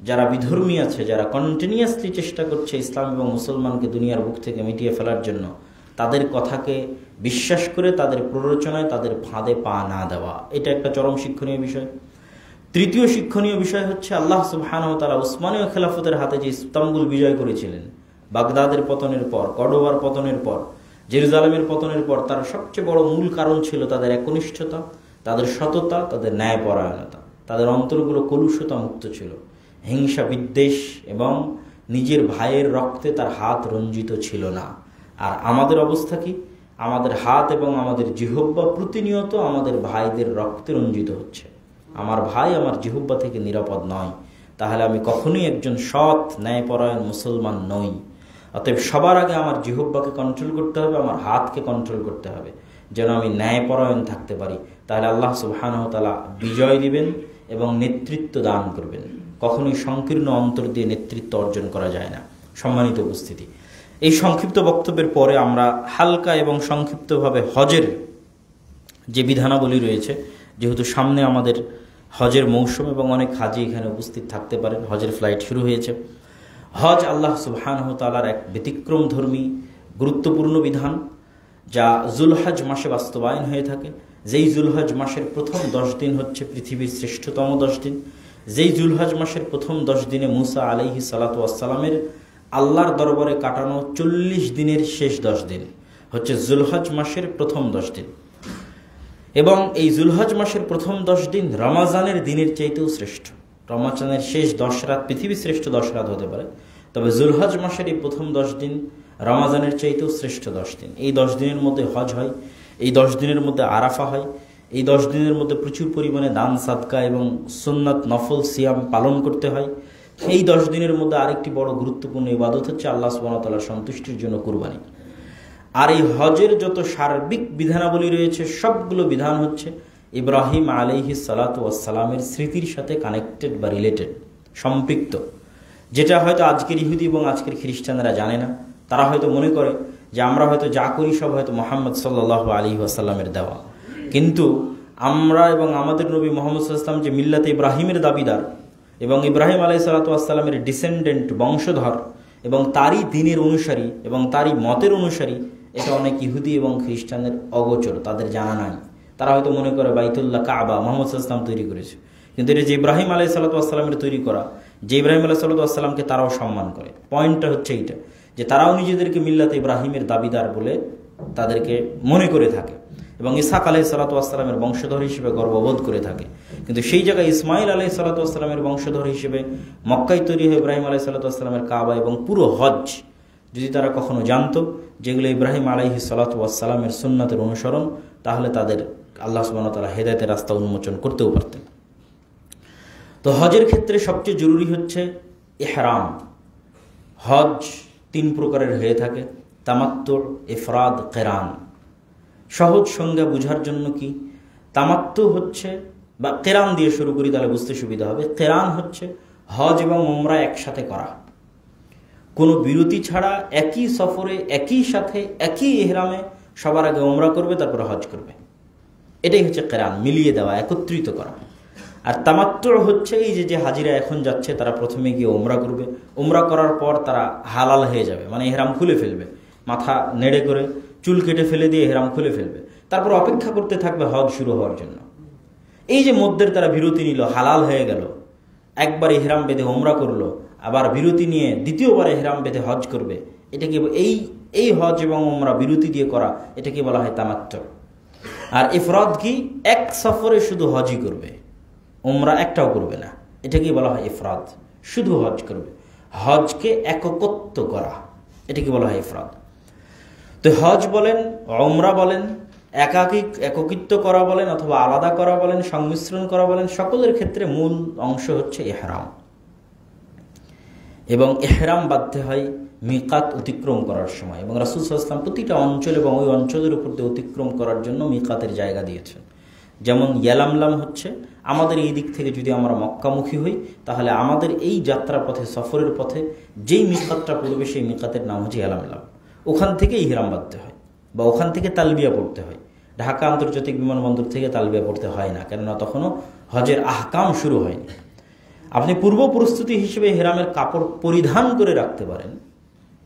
যারা বিধর্মী আছে, যারা কন্টিনিউয়াসলি চেষ্টা করছে ইসলাম এবং মুসলমানকে দুনিয়ার বুক থেকে মিটিয়ে ফেলার জন্য, তাদের কথাকে বিশ্বাস করে তাদের প্ররোচনায় তাদের ফাঁদে পা না দেওয়া, এটা একটা চরম শিক্ষণীয় বিষয়। তৃতীয় শিক্ষণীয় বিষয় হচ্ছে আল্লাহ সুবহানাহু ওয়া তাআলা উসমানীয় খেলাফতের হাতে যে ইস্তাম্বুল বিজয় করেছিলেন, বাগদাদের পতনের পর, কর্ডোবার পতনের পর, জেরুজালেমের পতনের পর, তার সবচেয়ে বড় মূল কারণ ছিল তাদের একনিষ্ঠতা, তাদের সততা, তাদের ন্যায়পরায়ণতা। তাদের অন্তরগুলো কলুষতা মুক্ত ছিল, হিংসা বিদ্বেষ এবং নিজের ভাইয়ের রক্তে তার হাত রঞ্জিত ছিল না। আর আমাদের অবস্থা কি? আমাদের হাত এবং আমাদের জিহ্বা প্রতিনিয়ত আমাদের ভাইদের রক্তে রঞ্জিত হচ্ছে। আমার ভাই আমার জিহ্বা থেকে নিরাপদ নয়, তাহলে আমি কখনোই একজন সৎ ন্যায়পরায়ণ মুসলমান নই। অতএব সবার আগে আমার জিহ্বাকে কন্ট্রোল করতে হবে, আমার হাতকে কন্ট্রোল করতে হবে, যেন আমি ন্যায়পরায়ণ থাকতে পারি। তাহলে আল্লাহ সুবহানাহু ওয়া তাআলা বিজয় দিবেন এবং নেতৃত্ব দান করবেন। কখনোই সংকীর্ণ অন্তর দিয়ে নেতৃত্ব অর্জন করা যায় না। সম্মানিত উপস্থিতি, এই সংক্ষিপ্ত বক্তব্যের পরে আমরা হালকা এবং সংক্ষিপ্তভাবে হজের যে বিধানাবলী রয়েছে, যেহেতু সামনে আমাদের হজের মৌসুম এবং অনেক হাজি এখানে উপস্থিত থাকতে পারেন, হজের ফ্লাইট শুরু হয়েছে। হজ আল্লাহ সুবহানাহু ওয়া তাআলার এক ব্যতিক্রমধর্মী গুরুত্বপূর্ণ বিধান, যা জুলহজ মাসে বাস্তবায়ন হয়ে থাকে। যেই জুলহজ মাসের প্রথম 10 দিন হচ্ছে পৃথিবীর শ্রেষ্ঠতম 10 দিন। যেই জুলহজ মাসের প্রথম 10 দিনে মুসা আলাইহিস সালাতু ওয়াস সালামের আল্লাহর দরবারে কাটানো 40 দিনের শেষ 10 দিন হচ্ছে জুলহজ মাসের প্রথম 10 দিন। এবং এই জুলহজ মাসের প্রথম 10 দিন রমাজানের দিনের চাইতেও শ্রেষ্ঠ। রমাজানের শেষ 10 রাত পৃথিবীর শ্রেষ্ঠ 10 রাত হতে পারে, তবে জুলহজ মাসের এই প্রথম 10 দিন রমাজানের চাইতেও শ্রেষ্ঠ 10 দিন। এই 10 দিনের মধ্যে হজ হয়, এই 10 দিনের মধ্যে আরাফা হয়, এই 10 দিনের মধ্যে প্রচুর পরিমাণে দান সাদকা এবং সুন্নাত নফল সিয়াম পালন করতে হয়। এই 10 দিনের মধ্যে আরেকটি বড় গুরুত্বপূর্ণ ইবাদত হচ্ছে আল্লাহ সুবহানাহু ওয়া তাআলার সন্তুষ্টির জন্য কুরবানি। আর এই হজের যত সার্বিক বিধানাবলী রয়েছে, সবগুলো বিধান হচ্ছে ইব্রাহিম আলাইহিস সালাতু ওয়াস সালামের স্মৃতির সাথে কানেক্টেড বা রিলেটেড, সম্পৃক্ত, যেটা হয়তো আজকের ইহুদি এবং আজকের খ্রিস্টানরা জানে না। তারা হয়তো মনে করে যে আমরা হয়তো যা করি সব হয়তো মুহাম্মদ সাল্লাল্লাহু আলাইহি ওয়াসাল্লামের দেওয়া, কিন্তু আমরা এবং আমাদের নবী মুহাম্মদ সাল্লাল্লাহু আলাইহি ওয়াসাল্লাম যে মিল্লাতে ইব্রাহিমের দাবিদার এবং ইব্রাহিম আলাইহিস সালাতু ওয়াস সালামের ডিসেন্ডেন্ট, বংশধর, এবং তারই দ্বীনের অনুসারী এবং তারই মতের অনুসারী, এটা অনেক ইহুদি এবং খ্রিস্টানদের অগোচর, তাদের জানা নাই। তারা হয়তো মনে করে বাইতুল্লাহ কাবা মুহাম্মদ সাল্লাল্লাহু আলাইহি ওয়াসাল্লাম তৈরি করেছে, কিন্তু এটা যে ইব্রাহিম আলাইহিস সালাতু ওয়াস সালামের তৈরি করা, যে ইব্রাহিম আলাইহিস সালাতু ওয়াস সালামকে তারাও সম্মান করে। পয়েন্টটা হচ্ছে এইটা, যে তারাও নিজেদেরকে মিল্লাতে ইব্রাহিমের দাবিদার বলে তাদেরকে মনে করে থাকে এবং ইসহাক আলাইহিস সালাতু ওয়াস সালামের বংশধর হিসেবে গর্ববোধ করে থাকে। কিন্তু সেই জায়গায় ইসমাইল আলাইহিস সালাতু ওয়াস সালামের বংশধর হিসেবে মক্কায় তৈরি হয় ইব্রাহিম আলাইহিস সালাতু ওয়াস সালামের কাবা এবং পুরো হজ যদি তারা কখনো জানতো যেগুলো ইব্রাহিম আলাইহিস সালাতু ওয়াস সালামের সুন্নাতের অনুসরণ, তাহলে তাদের আল্লাহ সুবহানাহু ওয়া তাআলা হেদায়েতের রাস্তা উন্মোচন করতেও পারতেন। তো হজের ক্ষেত্রে সবচেয়ে জরুরি হচ্ছে ইহরাম। হজ 3 প্রকারের হয়ে থাকে, তামাত্তু, ইফরাদ, কিরান। সহজ সংজ্ঞা বোঝার জন্য কি, তামাত্তু হচ্ছে, বা কিরান দিয়ে শুরু করি তাহলে বুঝতে সুবিধা হবে। কিরান হচ্ছে হজ এবং উমরা একসাথে করা, কোনো বিরতি ছাড়া একই সফরে একই সাথে একই ইহরামে সবার আগে উমরা করবে, তারপরে হজ করবে। এটাই হচ্ছে কিরান, মিলিয়ে দেওয়া, একত্রিত করা। আর তামাত্তু হচ্ছে এই যে হাজিরা এখন যাচ্ছে তারা প্রথমে গিয়ে উমরা করবে, উমরা করার পর তারা হালাল হয়ে যাবে, মানে ইহরাম খুলে ফেলবে, মাথা নেড়ে করে চুল কেটে ফেলে দিয়ে ইহরাম খুলে ফেলবে, তারপর অপেক্ষা করতে থাকবে হজ শুরু হওয়ার জন্য। এই যে মধ্যের তারা বিরতি নিল, হালাল হয়ে গেল, একবার ইহরাম বেঁধে উমরা করলো, আবার বিরতি নিয়ে দ্বিতীয়বার ইহরাম বেঁধে হজ করবে, এটাকে এই হজ এবং উমরা বিরতি দিয়ে করা, এটাকে বলা হয় তামাত্তু। আর ইফরাদ কি? এক সফরে শুধু হজই করবে, উমরা একটাও করবে না, এটাকে বলা হয় ইফরাদ, শুধু হজ করবে, হজকে একত্ব করা, এটাকে বলা হয় ইফরাদ। তো হজ বলেন, উমরা বলেন, একত্ব করা বলেন, অথবা আলাদা করা বলেন, সংমিশ্রণ করা বলেন, সকলের ক্ষেত্রে মূল অংশ হচ্ছে ইহরাম। এবং ইহরাম বাঁধতে হয় মিকাত অতিক্রম করার সময়, এবং রাসূল সাল্লাল্লাহু আলাইহি ওয়াসাল্লাম প্রতিটা অঞ্চল এবং ওই অঞ্চলের উপর দিয়ে অতিক্রম করার জন্য মিকাতের জায়গা দিয়েছেন। যেমন ইয়ালামলাম হচ্ছে আমাদের এই দিক থেকে যদি আমরা মক্কামুখী হই, তাহলে আমাদের এই যাত্রার পথে, সফরের পথে যেই মিকাতটা পড়বে সেই মিকাতের নাম হচ্ছে ইয়ালামলাম। ওখান থেকে ইহরাম বাঁধতে হয় বা ওখান থেকে তালবিয়া পড়তে হয়। ঢাকা আন্তর্জাতিক বিমানবন্দর থেকে তালবিয়া পড়তে হয় না, কেননা তখনও হজের আহকাম শুরু হয়নি। আপনি পূর্ব প্রস্তুতি হিসেবে ইহরামের কাপড় পরিধান করে রাখতে পারেন,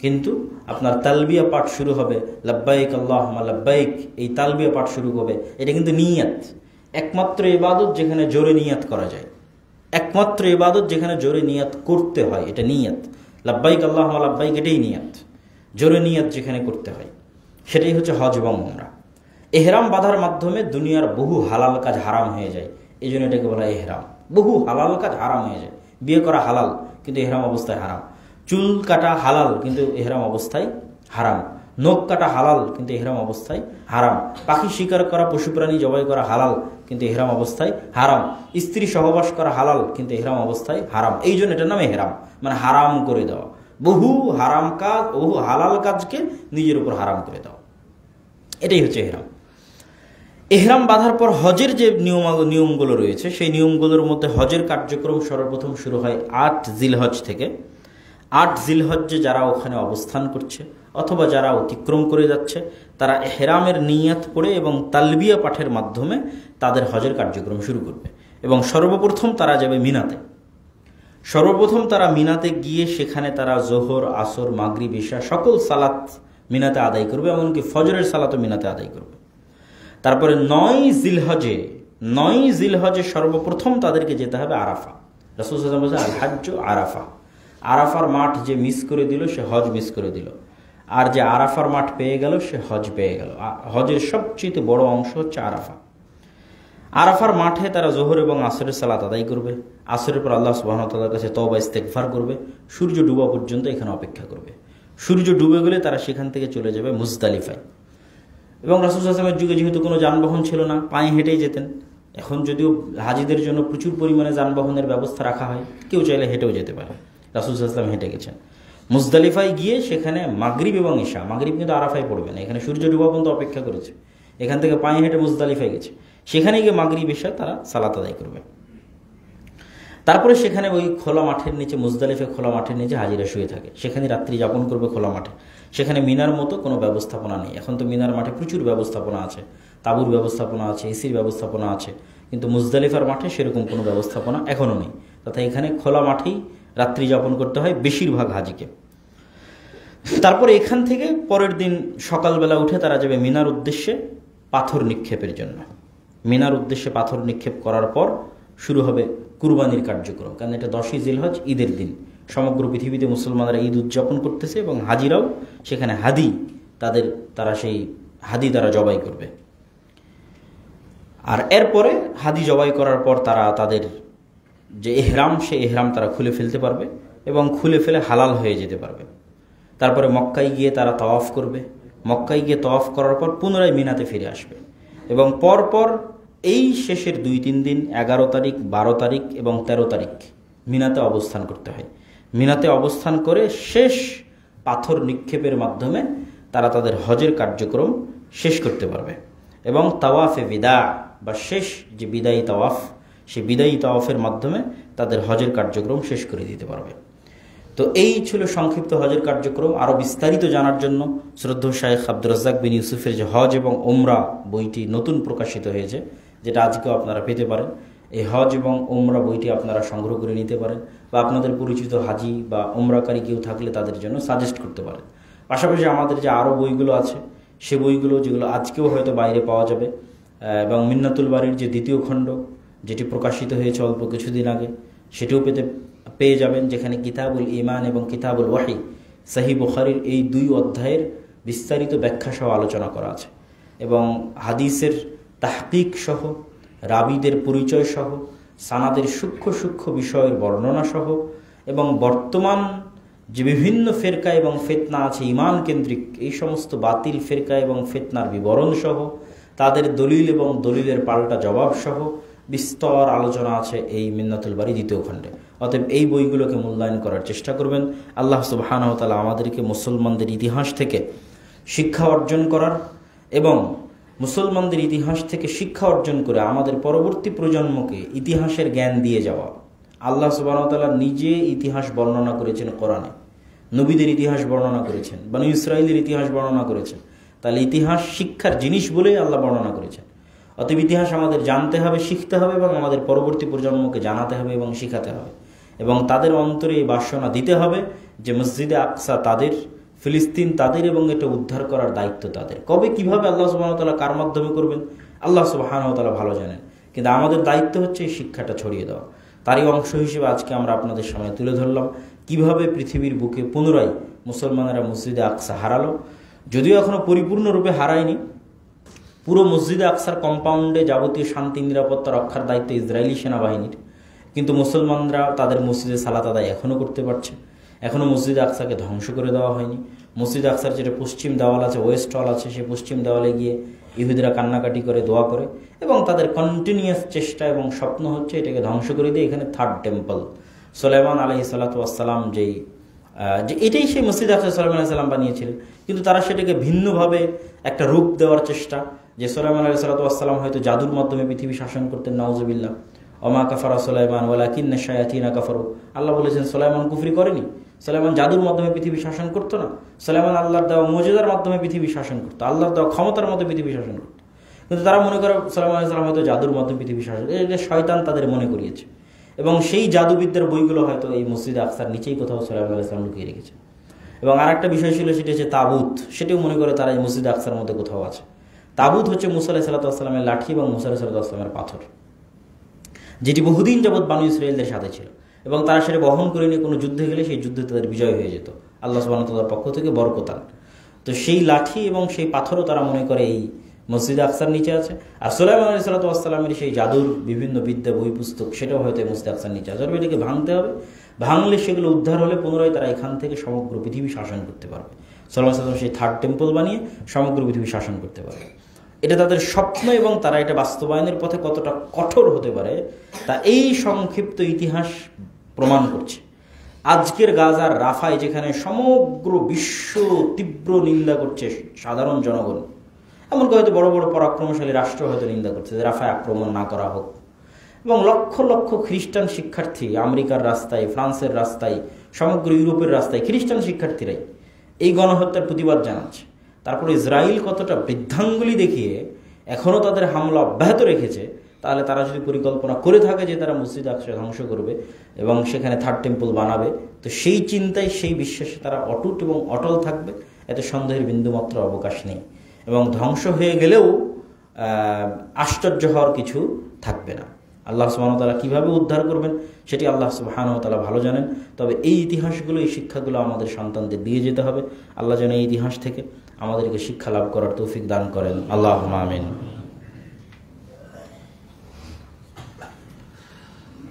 কিন্তু আপনার তালবিয়া পাঠ শুরু হবে লাব্বাইক আল্লাহুম্মা লাব্বাইক, এই তালবিয়া পাঠ শুরু হবে। এটা কিন্তু নিয়াত, একমাত্র ইবাদত যেখানে জোরে নিয়াত করা যায়, একমাত্র ইবাদত যেখানে জোরে নিয়াত করতে হয়, এটা নিয়াত। লাব্বাইক আল্লাহুম্মা লাব্বাইক এটাই নিয়াত, জোরে নিয়াত যেখানে করতে হয়, সেটাই হচ্ছে হজ এবং উমরা। ইহরাম বাঁধার মাধ্যমে দুনিয়ার বহু হালাল কাজ হারাম হয়ে যায়, এই জন্য এটাকে বলা হয় ইহরাম। বহু হালাল কাজ হারাম হয়ে যায়, বিয়ে করা হালাল কিন্তু ইহরাম অবস্থায় হারাম, চুল কাটা হালাল কিন্তু ইহরাম অবস্থায় হারাম, নখ কাটা হালাল কিন্তু ইহরাম অবস্থায় হারাম, পাখি শিকার করা, পশু প্রাণী জবাই করা হালাল কিন্তু ইহরাম অবস্থায় হারাম, স্ত্রী সহবাস করা হালাল কিন্তু ইহরাম অবস্থায় হারাম। এই জন্য এটার নাম ইহরাম, মানে হারাম করে দেওয়া। বহু হারাম কাজ, বহু হালাল কাজকে নিজের উপর হারাম করে দেওয়া, এটাই হচ্ছে ইহরাম। ইহরাম বাঁধার পর হজের যে নিয়মগুলো রয়েছে, সেই নিয়মগুলোর মধ্যে হজের কার্যক্রম সর্বপ্রথম শুরু হয় ৮ জিলহজ থেকে। ৮ জিলহজ্জে যারা ওখানে অবস্থান করছে অথবা যারা অতিক্রম করে যাচ্ছে, তারা ইহরামের নিয়াত পড়ে এবং তালবিয়া পাঠের মাধ্যমে তাদের হজের কার্যক্রম শুরু করবে। এবং সর্বপ্রথম তারা যাবে মিনাতে। সর্বপ্রথম তারা মিনাতে গিয়ে সেখানে তারা জোহর, আসর, মাগরিব, ইশা সকল সালাত মিনাতে আদায় করবে, এমনকি ফজরের সালাতও মিনাতে আদায় করবে। তারপরে ৯ জিলহজে সর্বপ্রথম তাদেরকে যেতে হবে আরাফা। রাসূল সাল্লাল্লাহু আলাইহি ওয়াসাল্লাম বলেছেন আল হাজ্জু আরাফা, আরাফার মাঠ যে মিস করে দিল সে হজ মিস করে দিল, আর যে আরাফার মাঠ পেয়ে গেল সে হজ পেয়ে গেল। হজের সবচেয়ে বড় অংশ হচ্ছে আরাফা। আরাফার মাঠে তারা জোহর এবং আসরের সালাত আদায় করবে, আসরের পর আল্লাহ সুবহানাহু ওয়া তাআলার কাছে তওবা ইস্তেগফার করবে, সূর্য ডুবা পর্যন্ত এখানে অপেক্ষা করবে। সূর্য ডুবে গেলে তারা সেখান থেকে চলে যাবে মুজদালিফায়। এবং রাসূল সাল্লাল্লাহু আলাইহি ওয়াসাল্লামের যুগে যেহেতু কোনো যানবাহন ছিল না, পায়ে হেঁটেই যেতেন। এখন যদিও হাজিদের জন্য প্রচুর পরিমাণে যানবাহনের ব্যবস্থা রাখা হয়, কেউ চাইলে হেঁটেও যেতে পারে। রাসূল সাল্লাল্লাহু আলাইহি ওয়াসাল্লাম হেঁটে গেছেন। মুজদালিফায় গিয়ে সেখানে মাগরিব এবং ইশা, মাগরিব কিন্তু আরাফায় পড়বে না, এখানে সূর্য ডুবা পর্যন্ত অপেক্ষা করেছে, এখান থেকে পায়ে হেঁটে মুজদালিফায় গেছে, সেখানে গিয়ে মাগরিব ইশা তারা সালাত আদায় করবে। তারপরে সেখানে ওই খোলা মাঠের নিচে, মুজদালিফে খোলা মাঠের নিচে হাজিরা শুয়ে থাকে, সেখানে রাত্রি যাপন করবে খোলা মাঠে। সেখানে মিনার মতো কোনো ব্যবস্থাপনা নেই। এখন তো মিনার মাঠে প্রচুর ব্যবস্থাপনা আছে, তাঁবুর ব্যবস্থাপনা আছে, এসির ব্যবস্থাপনা আছে, কিন্তু মুজদালিফার মাঠে সেরকম কোনো ব্যবস্থাপনা এখনও নেই। তথা এখানে খোলা মাঠেই রাত্রি যাপন করতে হয় বেশিরভাগ হাজিকে। তারপরে এখান থেকে পরের দিন সকালবেলা উঠে তারা যাবে মিনার উদ্দেশ্যে পাথর নিক্ষেপের জন্য। মিনার উদ্দেশ্যে পাথর নিক্ষেপ করার পর শুরু হবে কুরবানির কার্যক্রম, কারণ এটা 10ই জিলহজ, ঈদের দিন। সমগ্র পৃথিবীতে মুসলমানরা ঈদ উদযাপন করতেছে এবং হাজিরাও সেখানে হাদি তারা সেই হাদি তারা জবাই করবে। আর এরপরে হাদি জবাই করার পর তারা তাদের যে ইহরাম, সেই ইহরাম তারা খুলে ফেলতে পারবে এবং খুলে ফেলে হালাল হয়ে যেতে পারবে। তারপরে মক্কায় গিয়ে তারা তাওয়াফ করবে, মক্কায় গিয়ে তাওয়াফ করার পর পুনরায় মিনাতে ফিরে আসবে এবং পরপর এই শেষের 2-3 দিন 11 তারিখ, 12 তারিখ এবং 13 তারিখ মিনাতে অবস্থান করতে হয়। মিনাতে অবস্থান করে শেষ পাথর নিক্ষেপের মাধ্যমে তারা তাদের হজের কার্যক্রম শেষ করতে পারবে এবং তাওয়াফে বিদা বা শেষ যে বিদায়ী তাওয়াফ, সে বিদায়ী তাওয়াফের মাধ্যমে তাদের হজের কার্যক্রম শেষ করে দিতে পারবে। তো এই ছিল সংক্ষিপ্ত হজের কার্যক্রম। আরও বিস্তারিত জানার জন্য শ্রদ্ধেয় শাইখ আব্দুর রাজ্জাক বিন ইউসুফের যে হজ এবং ওমরা বইটি নতুন প্রকাশিত হয়েছে, যেটা আজকেও আপনারা পেতে পারেন, এই হজ এবং ওমরা বইটি আপনারা সংগ্রহ করে নিতে পারেন, বা আপনাদের পরিচিত হাজি বা ওমরাকারী কেউ থাকলে তাদের জন্য সাজেস্ট করতে পারেন। পাশাপাশি আমাদের যে আরও বইগুলো আছে, সে বইগুলো যেগুলো আজকেও হয়তো বাইরে পাওয়া যাবে, এবং মিন্নাতুল বাড়ির যে দ্বিতীয় খণ্ড যেটি প্রকাশিত হয়েছে অল্প কিছুদিন আগে, সেটিও পেয়ে যাবেন, যেখানে কিতাবুল ঈমান এবং কিতাবুল ওয়াহি সহিহ বুখারীর এই 2 অধ্যায়ের বিস্তারিত ব্যাখ্যা সহ আলোচনা করা আছে, এবং হাদিসের তাহকিক সহ, রাবিদের পরিচয় সহ, সানাদের সূক্ষ্ম সূক্ষ্ম বিষয়ের বর্ণনা সহ, এবং বর্তমান যে বিভিন্ন ফেরকা এবং ফিতনা আছে ঈমান কেন্দ্রিক, এই সমস্ত বাতিল ফেরকা এবং ফিতনার বিবরণ সহ, তাদের দলিল এবং দলিলের পাল্টা জবাব সহ বিস্তর আলোচনা আছে এই মিন্নাতুল বারী দ্বিতীয় খণ্ডে। অতএব এই বইগুলোকে মূল্যায়ন করার চেষ্টা করবেন। আল্লাহ সুবহানাহু ওয়া তাআলা আমাদেরকে মুসলমানদের ইতিহাস থেকে শিক্ষা অর্জন করার এবং মুসলমানদের ইতিহাস থেকে শিক্ষা অর্জন করে আমাদের পরবর্তী প্রজন্মকে ইতিহাসের জ্ঞান দিয়ে যাওয়া। আল্লাহ সুবহানাহু ওয়া তাআলা নিজে ইতিহাস বর্ণনা করেছেন কোরআনে, নবীদের ইতিহাস বর্ণনা করেছেন, বনী ইসরাঈলের ইতিহাস বর্ণনা করেছেন। তাহলে ইতিহাস শিক্ষার জিনিস বলেই আল্লাহ বর্ণনা করেছেন। অতএব ইতিহাস আমাদের জানতে হবে, শিখতে হবে, এবং আমাদের পরবর্তী প্রজন্মকে জানাতে হবে এবং শিখাতে হবে, এবং তাদের অন্তরে এই বাসনা দিতে হবে যে মসজিদে আকসা তাদের, ফিলিস্তিন তাদের, এবং এটা উদ্ধার করার দায়িত্ব তাদের। কবে কিভাবে আল্লাহ সুবহানাহু ওয়া তাআলা কার মাধ্যমে করবেন আল্লাহ সুবহানাহু ওয়া তাআলা ভালো জানেন, কিন্তু আমাদের দায়িত্ব হচ্ছে এই শিক্ষাটা ছড়িয়ে দেওয়া। তারই অংশ হিসেবে আজকে আমরা আপনাদের সামনে তুলে ধরলাম কিভাবে পৃথিবীর বুকে পুনরায় মুসলমানেরা মসজিদে আকসা হারালো। যদিও এখনো পরিপূর্ণরূপে হারায়নি, পুরো মসজিদে আকসার কম্পাউন্ডে যাবতীয় শান্তি নিরাপত্তা রক্ষার দায়িত্ব ইসরায়েলি সেনাবাহিনীর, কিন্তু মুসলমানরা তাদের মসজিদে সালাত আদায় এখনও করতে পারছে। এখনও মসজিদে আকসাকে ধ্বংস করে দেওয়া হয়নি। মসজিদে আকসার যেটা পশ্চিম দেওয়াল আছে, ওয়েস্ট ওয়াল আছে, সেই পশ্চিম দেওয়ালে গিয়ে ইহুদিরা কান্নাকাটি করে, দোয়া করে, এবং তাদের কন্টিনিউয়াস চেষ্টা এবং স্বপ্ন হচ্ছে এটাকে ধ্বংস করে দিয়ে এখানে 3rd টেম্পল সুলাইমান আলাইহিস সালাতু ওয়াস সালাম যে এটাই সেই মসজিদ আকসা সুলাইমান আলাইহিস সালাম বানিয়েছিলেন, কিন্তু তারা সেটাকে ভিন্নভাবে একটা রূপ দেওয়ার চেষ্টা, যে সুলাইমান আলাইহিস সালাতু ওয়াস সালাম হয়তো জাদুর মাধ্যমে পৃথিবী শাসন করতেন, নাউজুবিল্লাহ। ওমা কাফারা সুলাইমান ওয়ালাকিন্না শায়াতিনা কাফারু। আল্লাহ বলেছেন সুলাইমান কুফরি করেনি, সুলাইমান জাদুর মাধ্যমে পৃথিবী শাসন করতো না। সুলাইমান আল্লাহর দেওয়া মুজিজার মাধ্যমে পৃথিবী শাসন করতো, আল্লাহর দেওয়া ক্ষমতার মধ্যে পৃথিবী শাসন করতো। কিন্তু তারা মনে করে সুলাইমান আলাইহিস সালাম হয়তো জাদুর মাধ্যমে পৃথিবী শাসন, এটা শয়তান তাদের মনে করিয়েছে, এবং সেই জাদুবিদ্যার বইগুলো হয়তো এই মসজিদে আকসার নিচেই কোথাও সুলাইমান আলাইহিস সালাম লুকিয়ে রেখেছে। এবং আর একটা বিষয় ছিল, সেটা হচ্ছে তাবুত। সেটাও মনে করে তারা এই মসজিদে আকসার মধ্যে কোথাও আছে। তাবুত হচ্ছে মুসা আলাইহিস সালাতু ওয়াস সালামের লাঠি এবং মুসা আলাইহিস সালাতু ওয়াস সালামের পাথর, যেটি বহুদিন যাবৎ বানু ইসরাঈলদের সাথে ছিল, এবং তারা সেটা বহন করে নিয়ে কোনো যুদ্ধে গেলে সেই যুদ্ধে তাদের বিজয় হয়ে যেত আল্লাহ সুবহানাহু ওয়া তাআলার পক্ষ থেকে বরকতান। তো সেই লাঠি এবং সেই পাথরও তারা মনে করে এই মসজিদে আকসার নিচে আছে। আর সুলাইমান আলাইহিস সালাতু ওয়াস সালামের সেই জাদুর বিভিন্ন বিদ্যা বই পুস্তক, সেটাও হয়তো এই মসজিদে আকসার নিচে আছে। এটাকে ভাঙতে হবে, ভাঙলে সেগুলো উদ্ধার হলে পুনরায় তারা এখান থেকে সমগ্র পৃথিবী শাসন করতে পারবে। সুলাইমান আলাইহিস সালাম সেই 3rd টেম্পল বানিয়ে সমগ্র পৃথিবী শাসন করতে পারবে। এটা তাদের স্বপ্ন, এবং তারা এটা বাস্তবায়নের পথে কতটা কঠোর হতে পারে তা এই সংক্ষিপ্ত ইতিহাস প্রমাণ করছে। আজকের গাজার রাফায়, যেখানে সমগ্র বিশ্ব তীব্র নিন্দা করছে সাধারণ জনগণ, এমনকি হয়তো বড় বড় পরাক্রমশালী রাষ্ট্র হয়তো নিন্দা করছে যে রাফায় আক্রমণ না করা হোক, এবং লক্ষ লক্ষ খ্রিস্টান শিক্ষার্থী আমেরিকার রাস্তায়, ফ্রান্সের রাস্তায়, সমগ্র ইউরোপের রাস্তায় খ্রিস্টান শিক্ষার্থীরাই এই গণহত্যার প্রতিবাদ জানাচ্ছে। তারপরে ইসরায়েল কতটা বৃদ্ধাঙ্গুলি দেখিয়ে এখনও তাদের হামলা অব্যাহত রেখেছে, তাহলে তারা যদি পরিকল্পনা করে থাকে যে তারা মসজিদ আকসা ধ্বংস করবে এবং সেখানে 3rd টেম্পল বানাবে, তো সেই চিন্তায়, সেই বিশ্বাসে তারা অটুট এবং অটল থাকবে, এতে সন্দেহের বিন্দুমাত্র অবকাশ নেই। এবং ধ্বংস হয়ে গেলেও আশ্চর্য হওয়ার কিছু থাকবে না। আল্লাহ সুবহানাহু ওয়া তাআলা কীভাবে উদ্ধার করবেন সেটি আল্লাহ সুবহানাহু ওয়া তাআলা ভালো জানেন। তবে এই ইতিহাসগুলো, এই শিক্ষাগুলো আমাদের সন্তানদের দিয়ে যেতে হবে। আল্লাহ যেন এই ইতিহাস থেকে আমাদেরকে শিক্ষা লাভ করার তৌফিক দান করেন। আল্লাহুম্মা আমিন।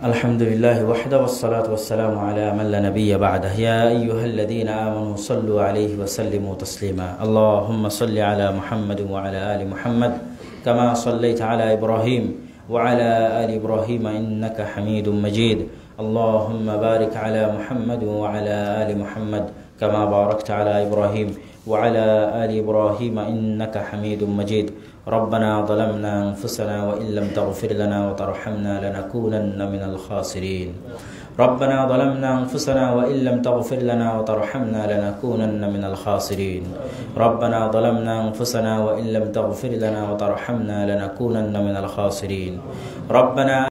আলহামদুলিল্লাহি ওয়াহদাহু ওয়াসসালাতু ওয়াসসালামু আলা মান লা নাবিয়্যা বা'দাহু। ইয়া আইয়ুহাল্লাযীনা আমানু সাল্লু আলাইহি ওয়া সাল্লিমু তাসলিমা। আল্লাহুম্মা সাল্লি আলা মুহাম্মাদিন ওয়া আলা আলি মুহাম্মাদ কামা সাল্লাইতা আলা ইব্রাহিম ওয়া আলা আলি ইব্রাহিম ইন্নাকা হামিদুম মাজিদ। আল্লাহুম্মা বারিক আলা মুহাম্মাদিন ওয়া আলা আলি মুহাম্মাদ কামা বারাকতা আলা ইব্রাহিম وعلى آل إبراهيم إنك حميد مجيد ربنا ظلمنا أنفسنا وإن لم تغفر لنا وترحمنا لنكونن من الخاسرين ربنا ظلمنا أنفسنا وإن لم تغفر لنا وترحمنا لنكونن من الخاسرين ربنا ظلمنا أنفسنا وإن لم تغفر لنا وترحمنا لنكونن من الخاسرين ربنا